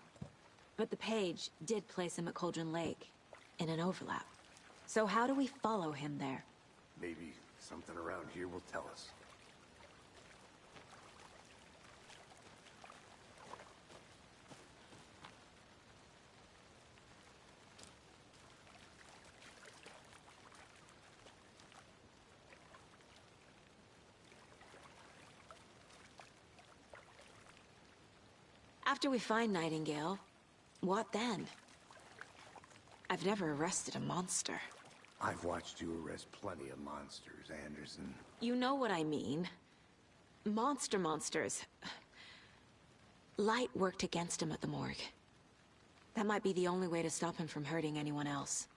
But the page did place him at Cauldron Lake, in an overlap. So how do we follow him there? Maybe something around here will tell us. After we find Nightingale, what then? I've never arrested a monster. I've watched you arrest plenty of monsters, Anderson. You know what I mean. Monsters. Light worked against him at the morgue. That might be the only way to stop him from hurting anyone else.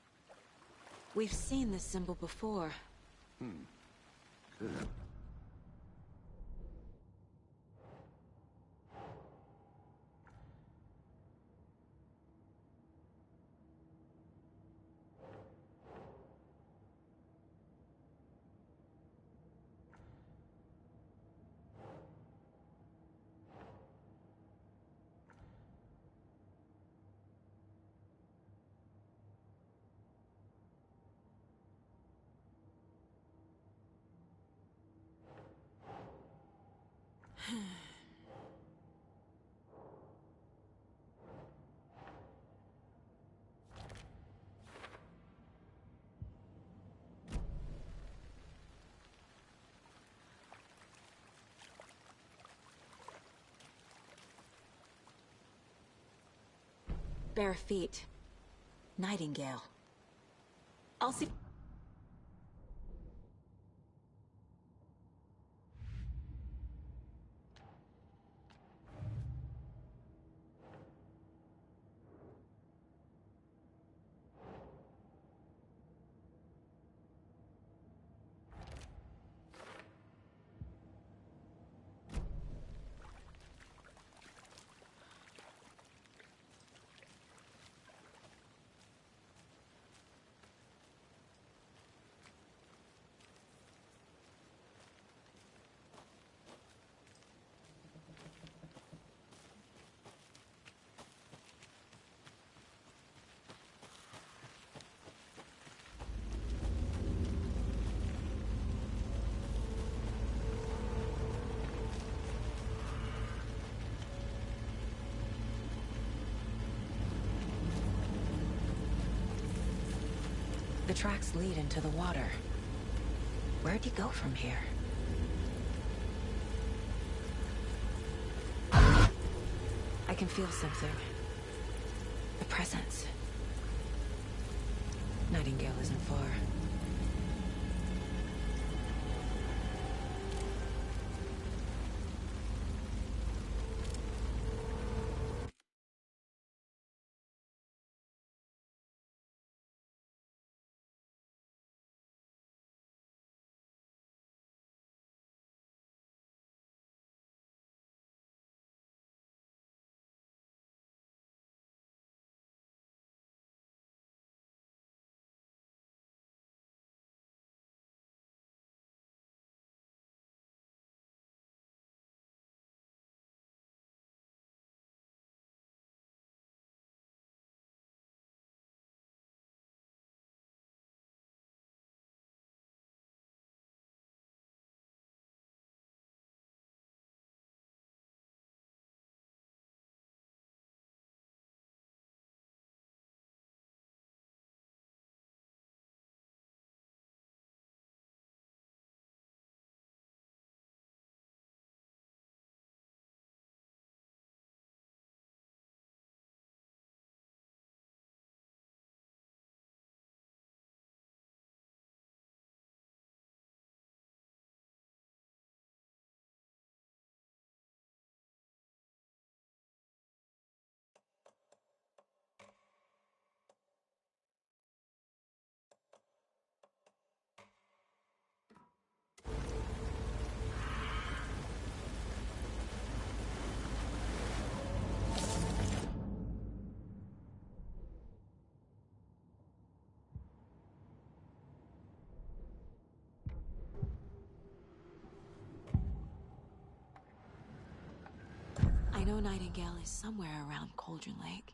We've seen this symbol before. Good. Bare feet. Nightingale. I'll see. The tracks lead into the water. Where'd he go from here? I can feel something. A presence. Nightingale isn't far. I know Nightingale is somewhere around Cauldron Lake.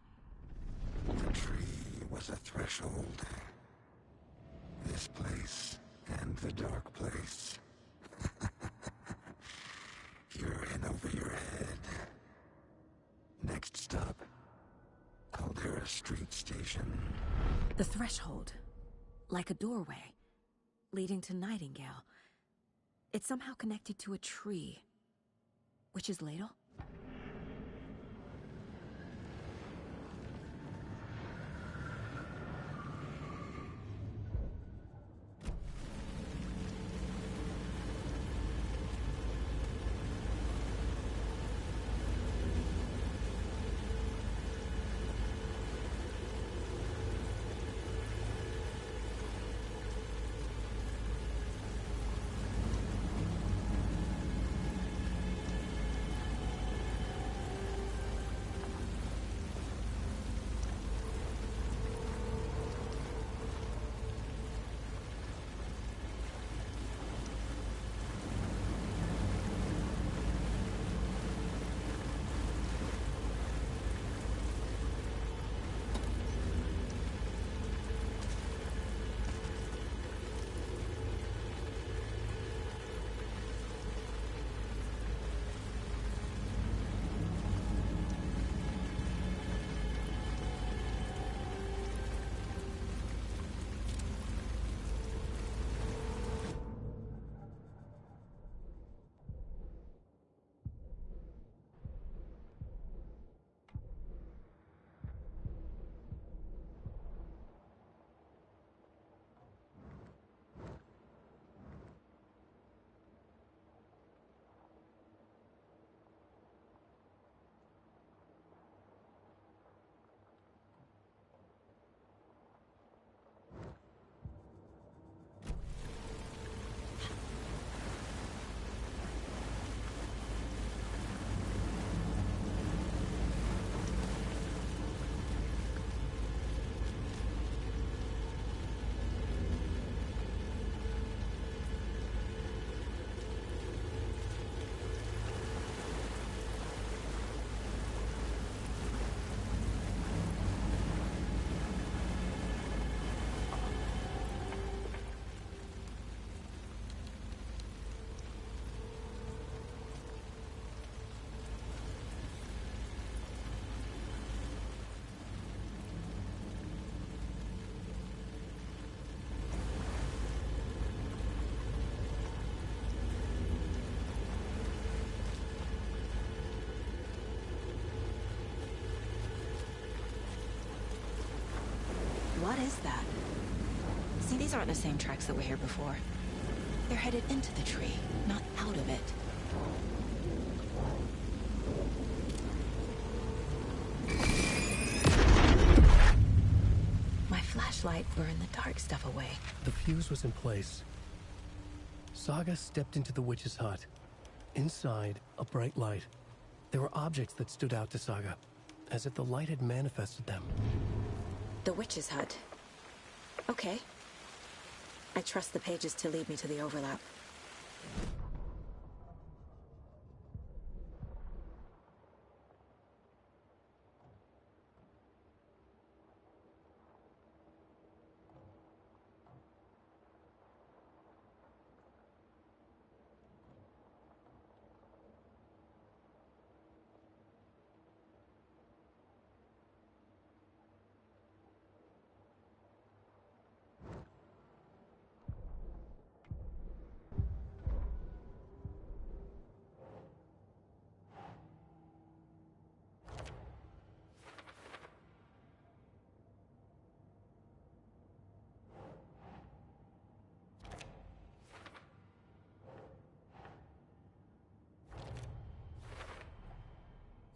The tree was a threshold. This place and the dark place. You're in over your head. Next stop, Caldera Street Station. The threshold. Like a doorway. Leading to Nightingale. It's somehow connected to a tree. Witch's Ladle? is that? See, these aren't the same tracks that were here before. They're headed into the tree, not out of it. My flashlight burned the dark stuff away. The fuse was in place. Saga stepped into the witch's hut. Inside, a bright light. There were objects that stood out to Saga, as if the light had manifested them. The witch's hut. Okay. I trust the pages to lead me to the overlap.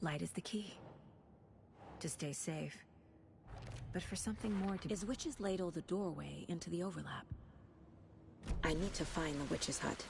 Light is the key. To stay safe. But for something more to... Is Witch's Ladle the doorway into the overlap? I need to find the witch's hut.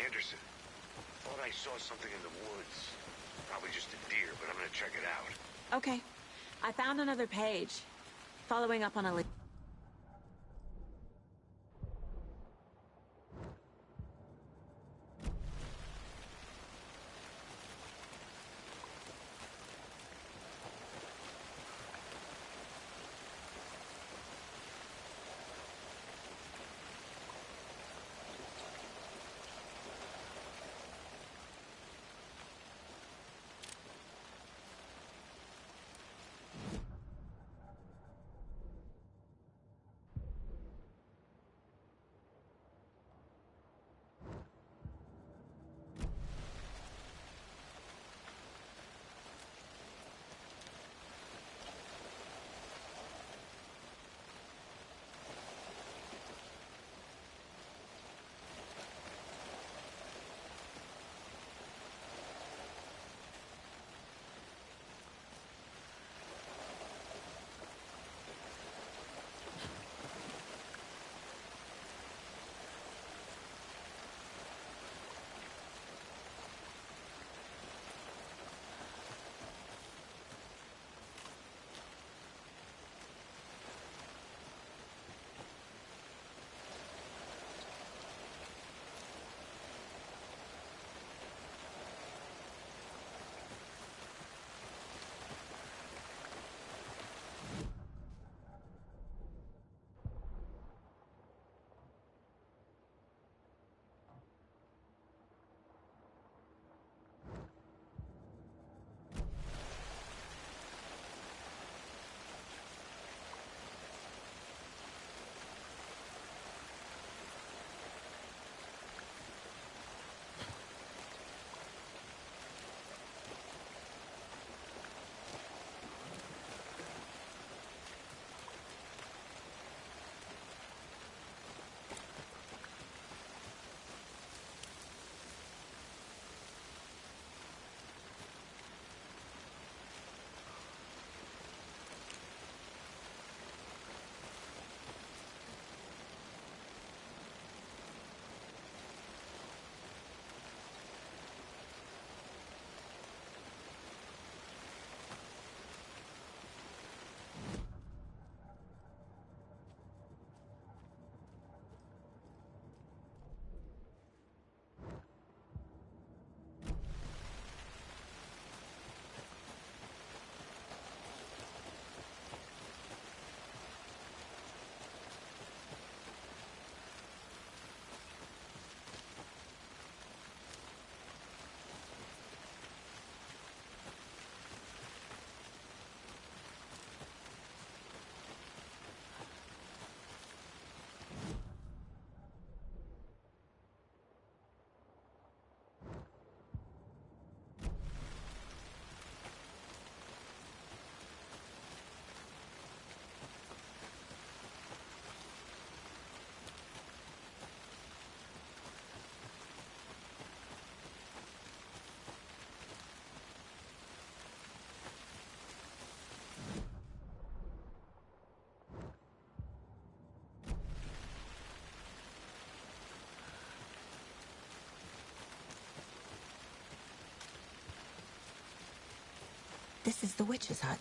Anderson, thought I saw something in the woods. Probably just a deer, but I'm gonna check it out. Okay. I found another page. Following up on a... This is the witch's hut.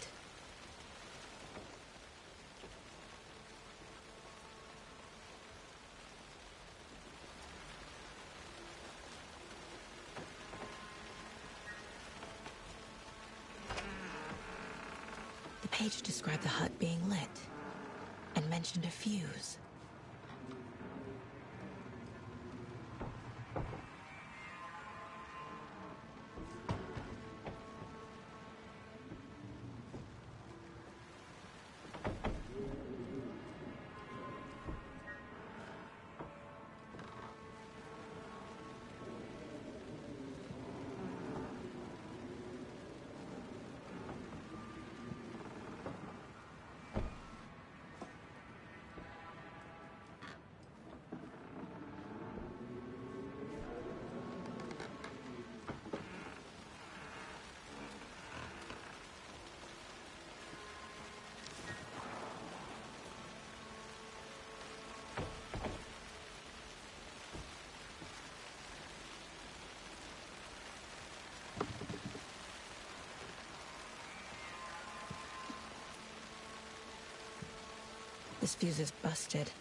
The page described the hut being lit and mentioned a fuse. This fuse is busted.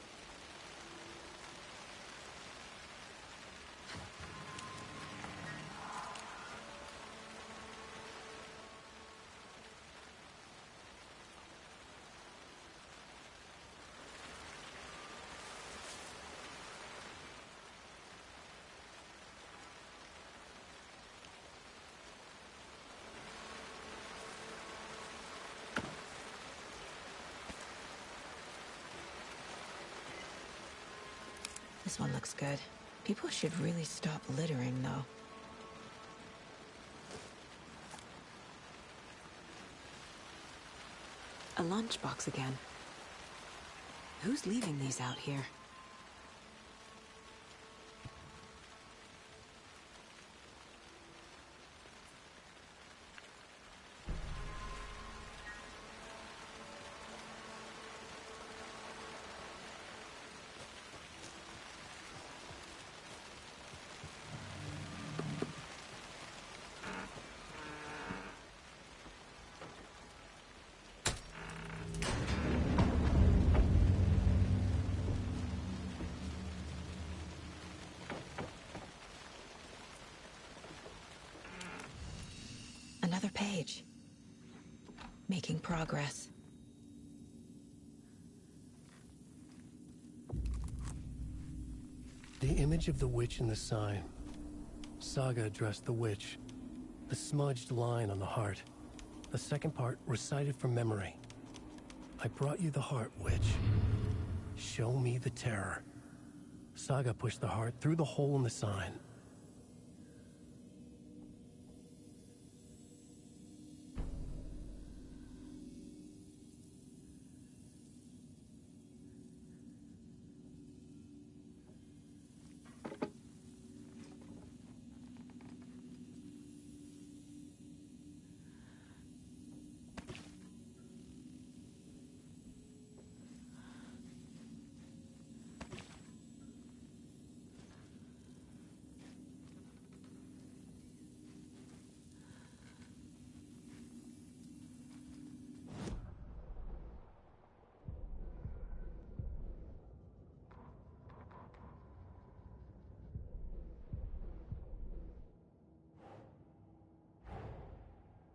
This one looks good. People should really stop littering, though. A lunchbox again. Who's leaving these out here? Another page. Making progress. The image of the witch in the sign. Saga addressed the witch. The smudged line on the heart. The second part recited from memory. I brought you the heart, witch. Show me the terror. Saga pushed the heart through the hole in the sign.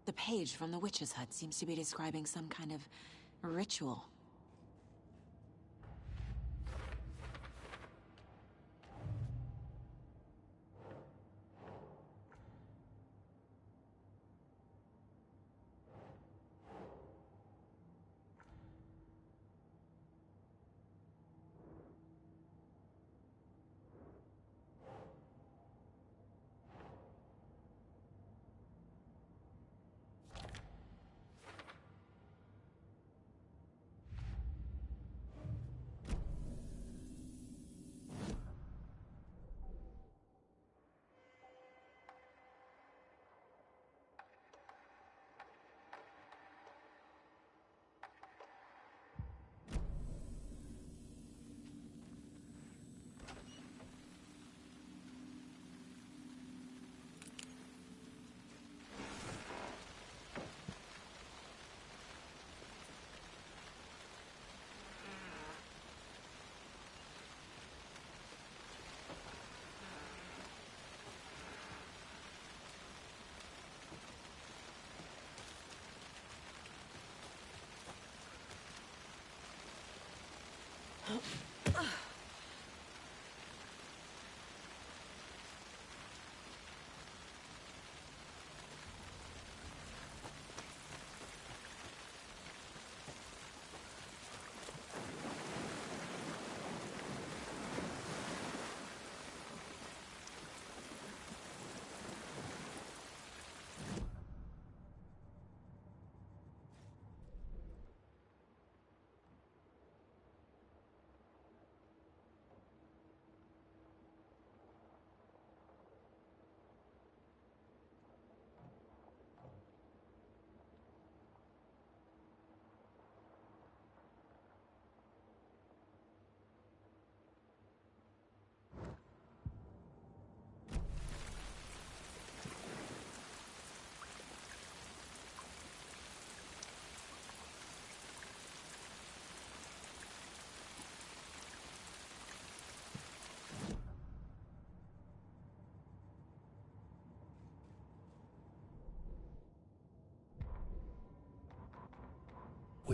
The page from the witch's hut seems to be describing some kind of ritual.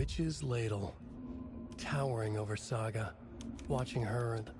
Witch's Ladle, towering over Saga, watching her and...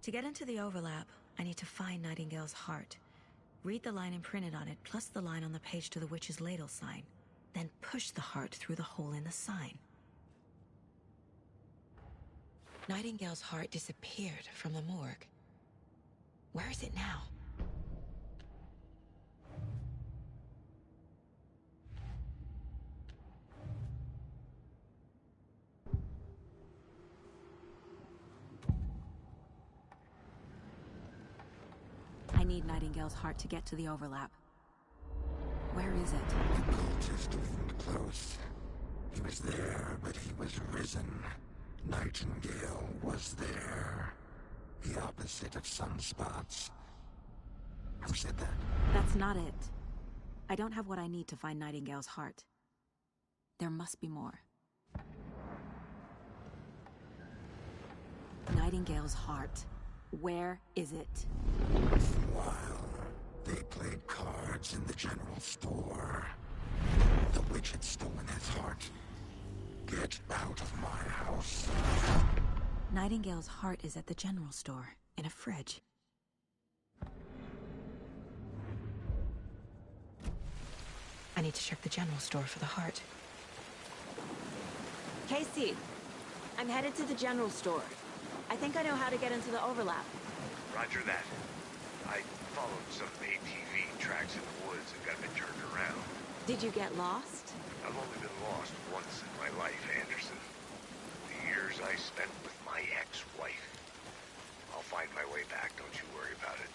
To get into the overlap, I need to find Nightingale's heart. Read the line imprinted on it, plus the line on the page to the witch's ladle sign. Then push the heart through the hole in the sign. Nightingale's heart disappeared from the morgue. Where is it now? I need Nightingale's heart to get to the overlap. Where is it? The cultist isn't close. He was there, but he was risen. Nightingale was there. The opposite of sunspots. Who said that? That's not it. I don't have what I need to find Nightingale's heart. There must be more. Nightingale's heart. Where is it? Once in a while, they played cards in the general store. The witch had stolen his heart. Get out of my house. Nightingale's heart is at the general store, in a fridge. I need to check the general store for the heart. Casey, I'm headed to the general store. I think I know how to get into the overlap. Roger that. I followed some ATV tracks in the woods and got a bit turned around. Did you get lost? I've only been lost once in my life, Anderson. The years I spent with my ex-wife. I'll find my way back, don't you worry about it.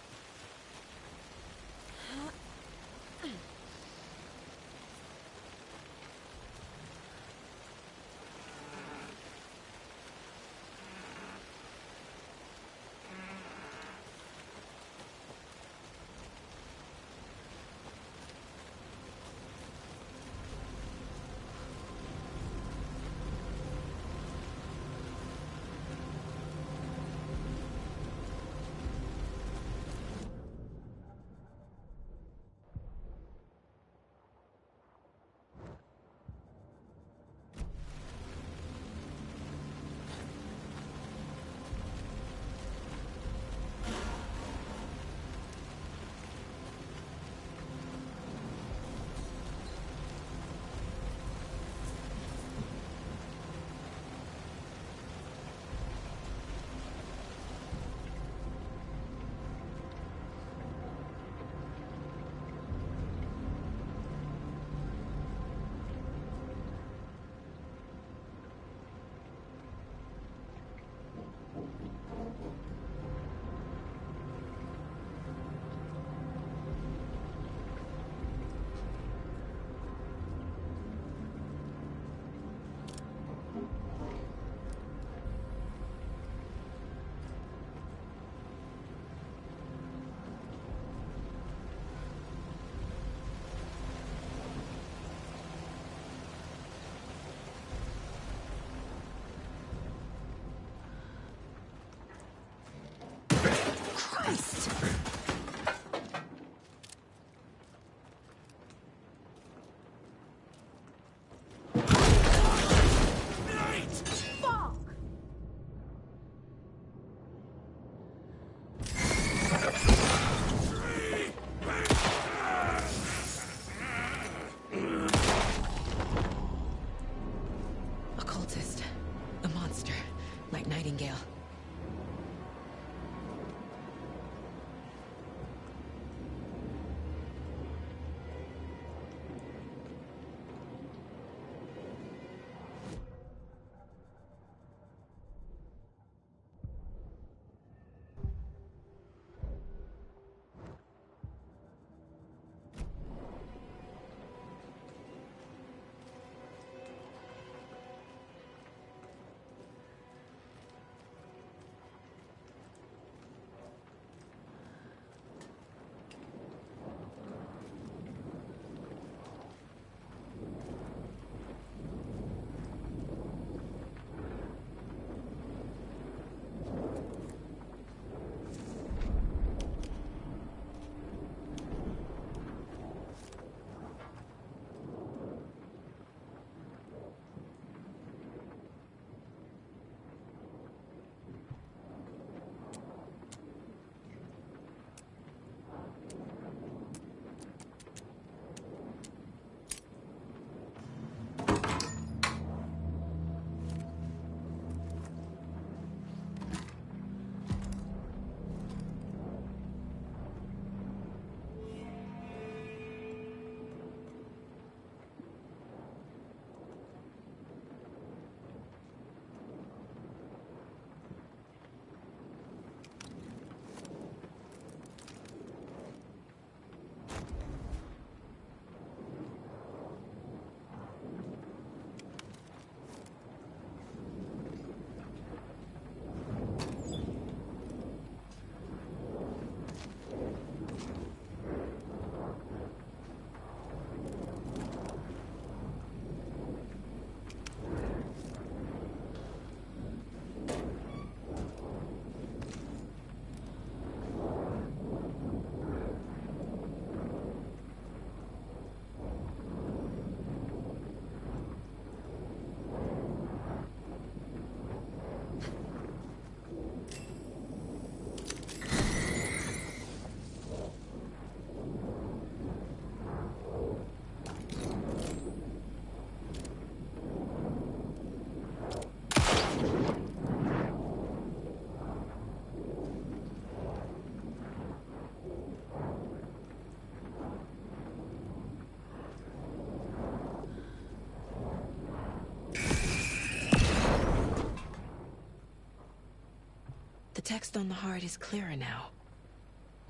text on the heart is clearer now.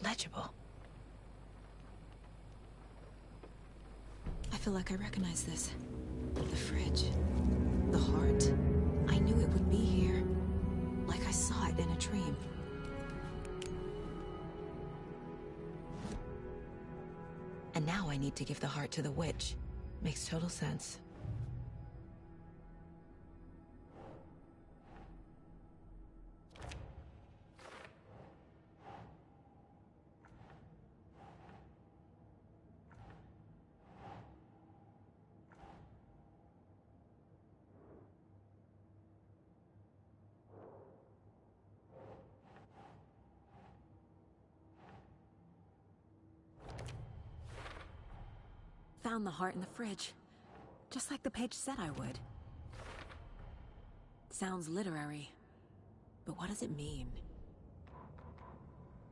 Legible. I feel like I recognize this. The fridge. The heart. I knew it would be here. Like I saw it in a dream. And now I need to give the heart to the witch. Makes total sense. Found the heart in the fridge. Just like the page said I would. Sounds literary. But what does it mean?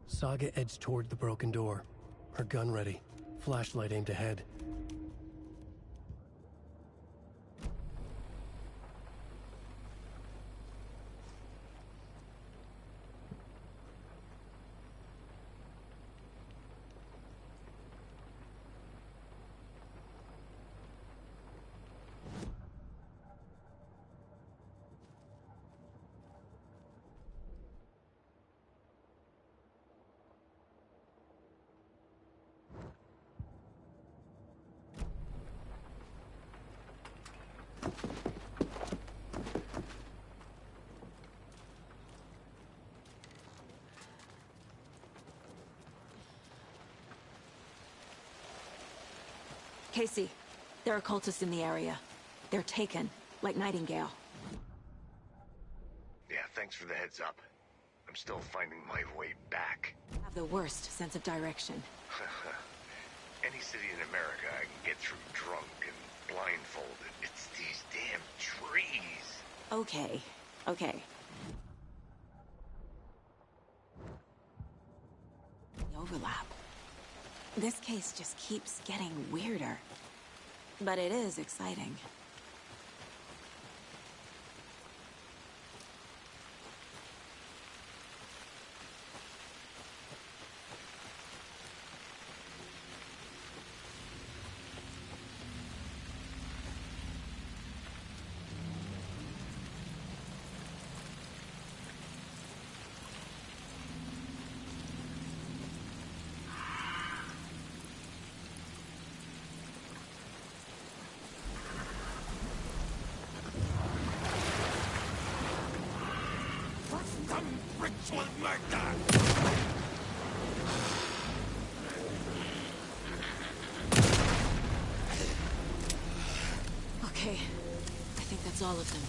Saga edged toward the broken door. Her gun ready. Flashlight aimed ahead. Casey, there are cultists in the area. They're taken, like Nightingale. Yeah, thanks for the heads up. I'm still finding my way back. Have the worst sense of direction. Any city in America I can get through drunk and blindfolded. It's these damn trees. Okay, okay. The overlap. This case just keeps getting weirder. But it is exciting. Ritual murder! Okay, I think that's all of them.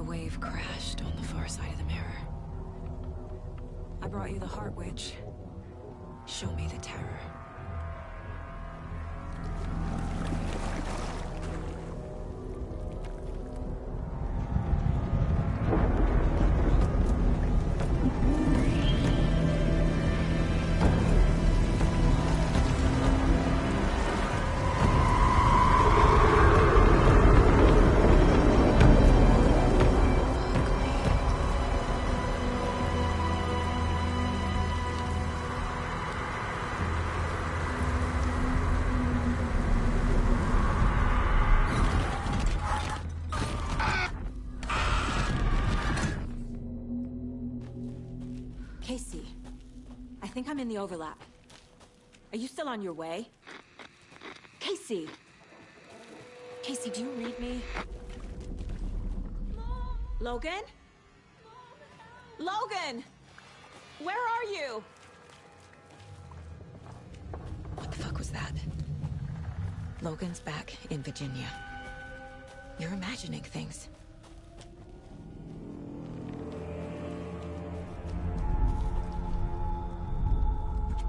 Wave crashed on the far side of the mirror. I brought you the Heart Witch. Show me the terror. Casey, I think I'm in the overlap. Are you still on your way? Casey! Casey, do you read me? Logan? Logan! Where are you? What the fuck was that? Logan's back in Virginia. You're imagining things.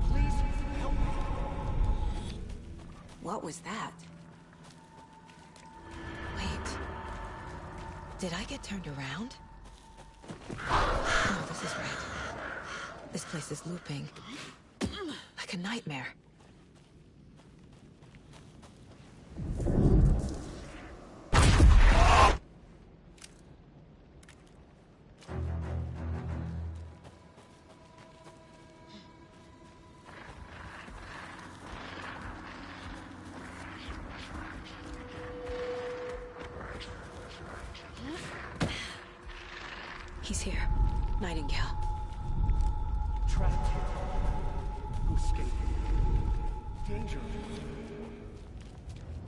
Please help me. What was that? Wait. Did I get turned around? No, this is right. This place is looping. Like a nightmare. He's here. Nightingale. Trapped here. Who escaped? Danger.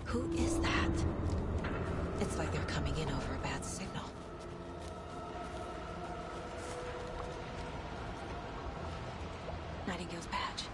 Who is that? It's like they're coming in over a bad signal. Nightingale's badge.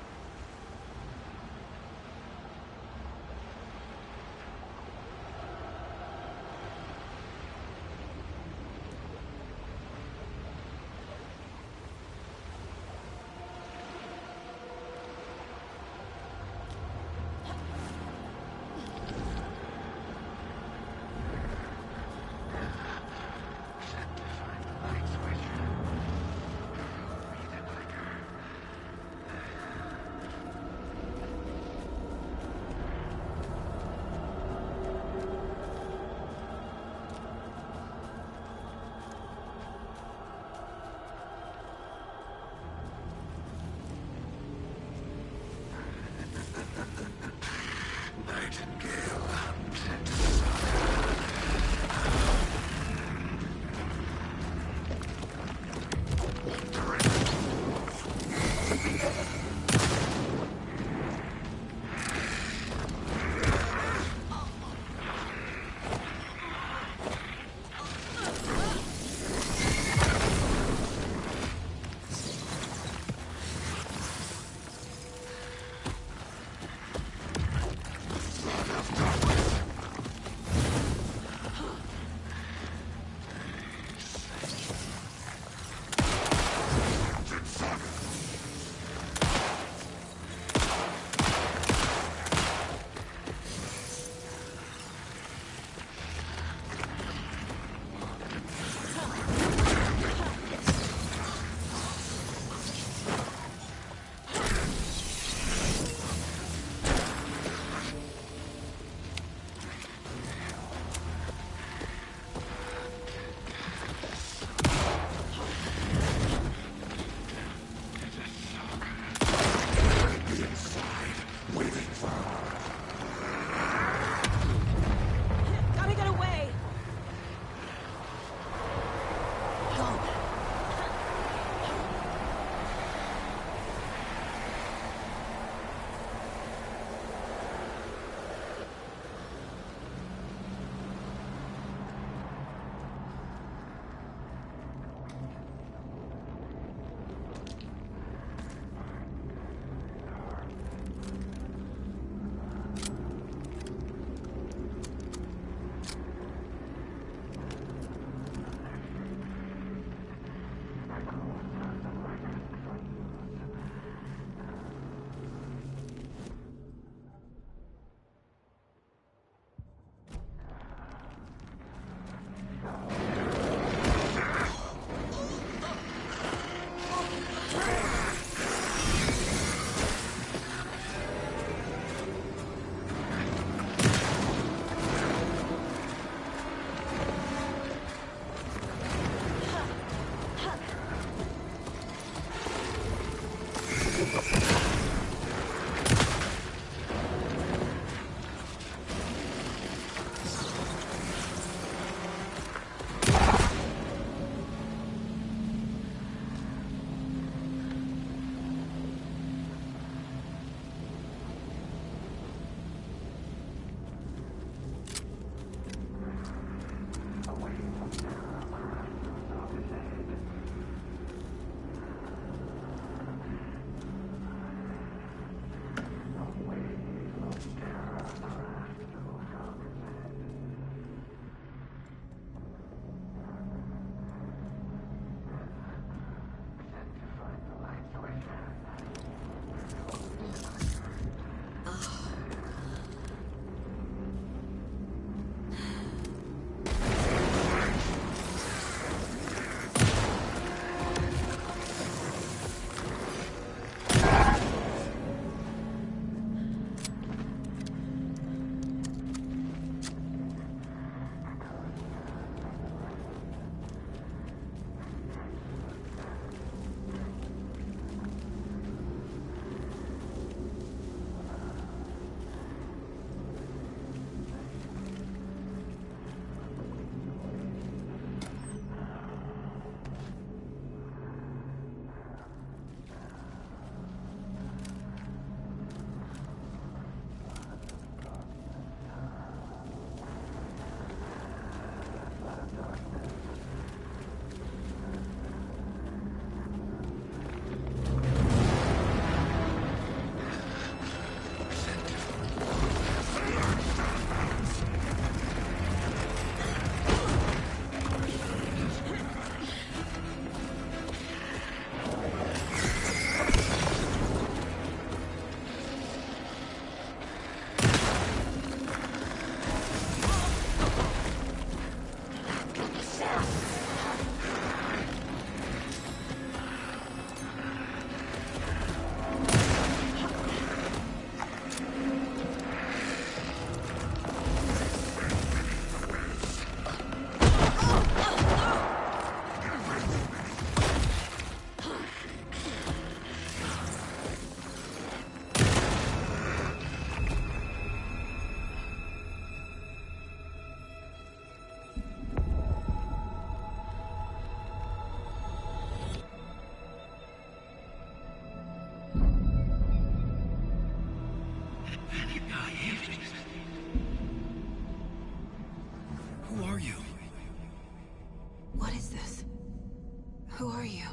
Who are you?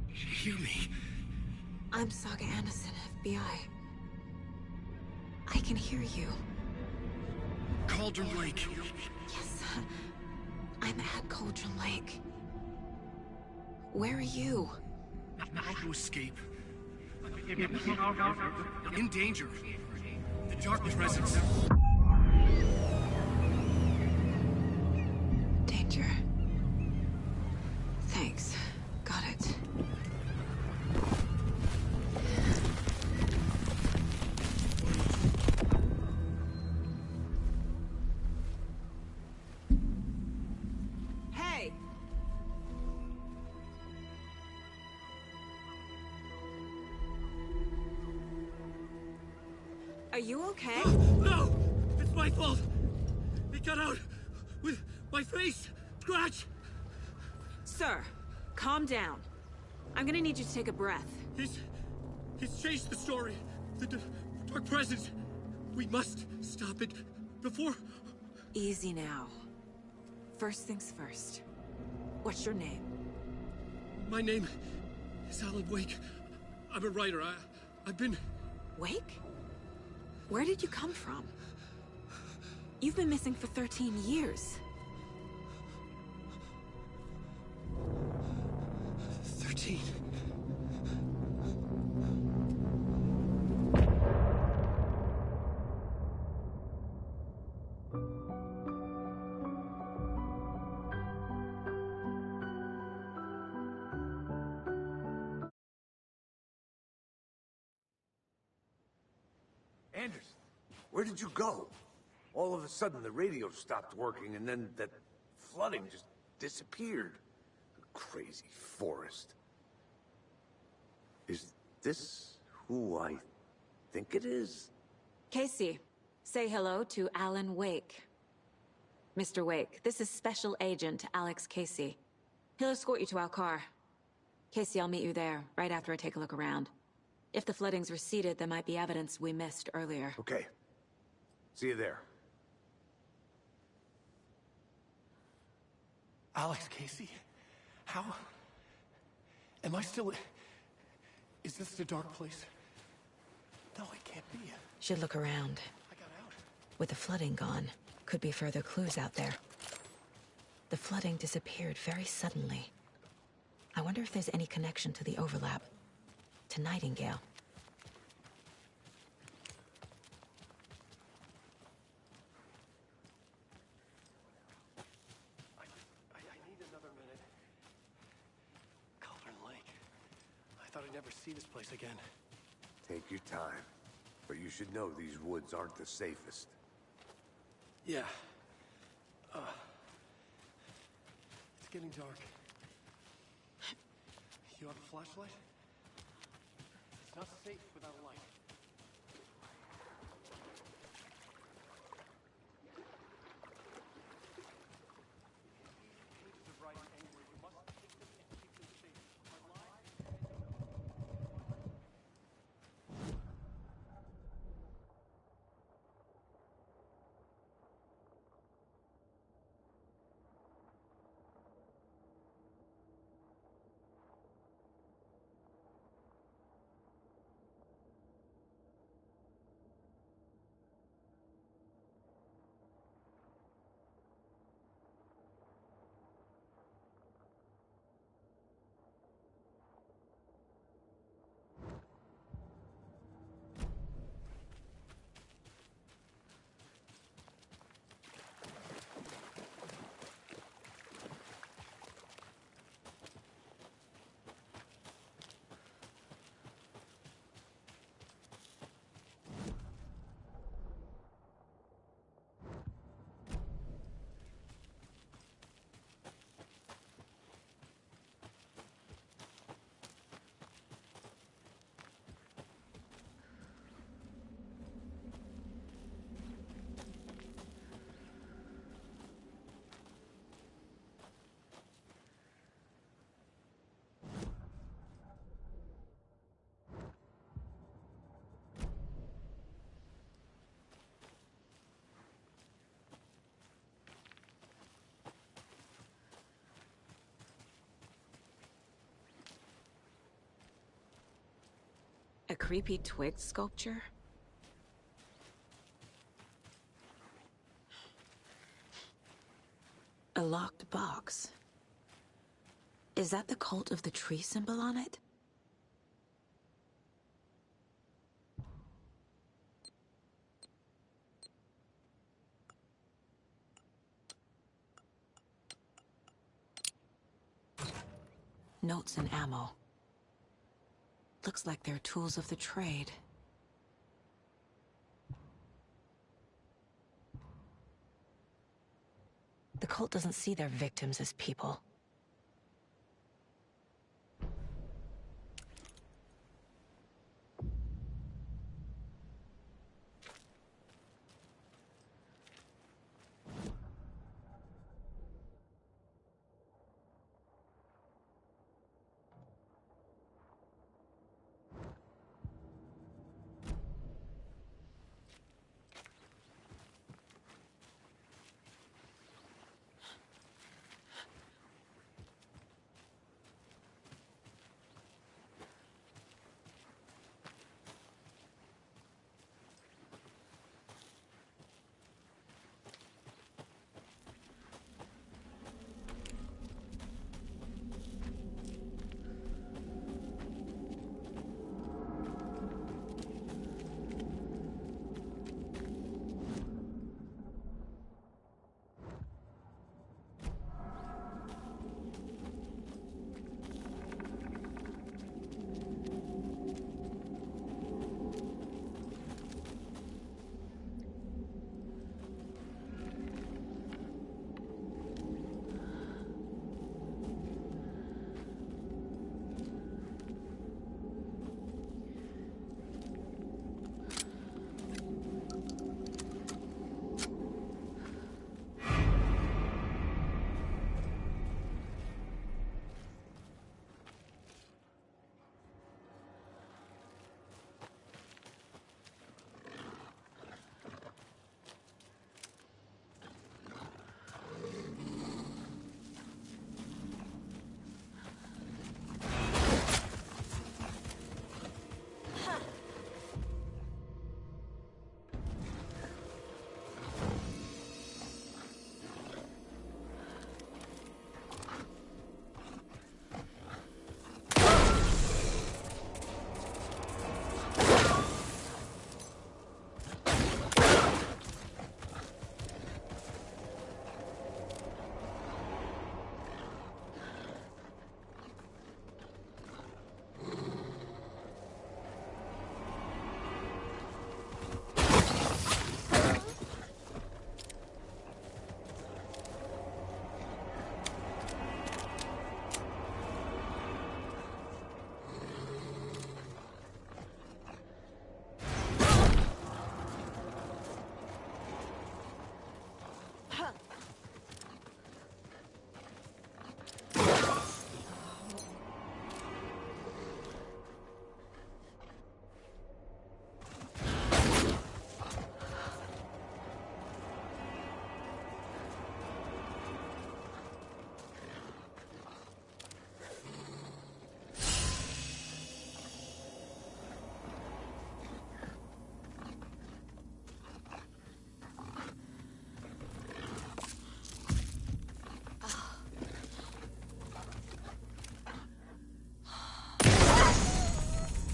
Hear me. I'm Saga Anderson, FBI. I can hear you. Cauldron Lake. Yes, I'm at Cauldron Lake. Where are you? How to escape. In danger. The Dark Presence. Danger. Thanks. Got it. Hey! Are you okay? No! It's my fault! It got out with my face! Scratch! Sir, calm down. I'm gonna need you to take a breath. He's changed the story. The Dark Presence. We must stop it before... Easy now. First things first. What's your name? My name is Alan Wake. I'm a writer. I've been... Wake? Where did you come from? You've been missing for 13 years. 13. Anderson, where did you go? All of a sudden, the radio stopped working, and then that flooding just disappeared. Crazy forest. Is this who I think it is? Casey, say hello to Alan Wake. Mr. Wake, this is Special Agent Alex Casey. He'll escort you to our car. Casey, I'll meet you there, right after I take a look around. If the flooding's receded, there might be evidence we missed earlier. Okay. See you there. Alex Casey? How? Am I still... Is this the dark place? No, it can't be. Should look around. With the flooding gone, could be further clues out there. The flooding disappeared very suddenly. I wonder if there's any connection to the overlap. To Nightingale. I need another minute. Cauldron Lake. I thought I'd never see this place again. Take your time. But you should know these woods aren't the safest. Yeah. It's getting dark. You have a flashlight? It's not safe without a light. A creepy twig sculpture? A locked box. Is that the cult of the tree symbol on it? Notes and ammo. Looks like they're tools of the trade. The cult doesn't see their victims as people.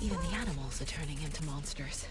Even the animals are turning into monsters.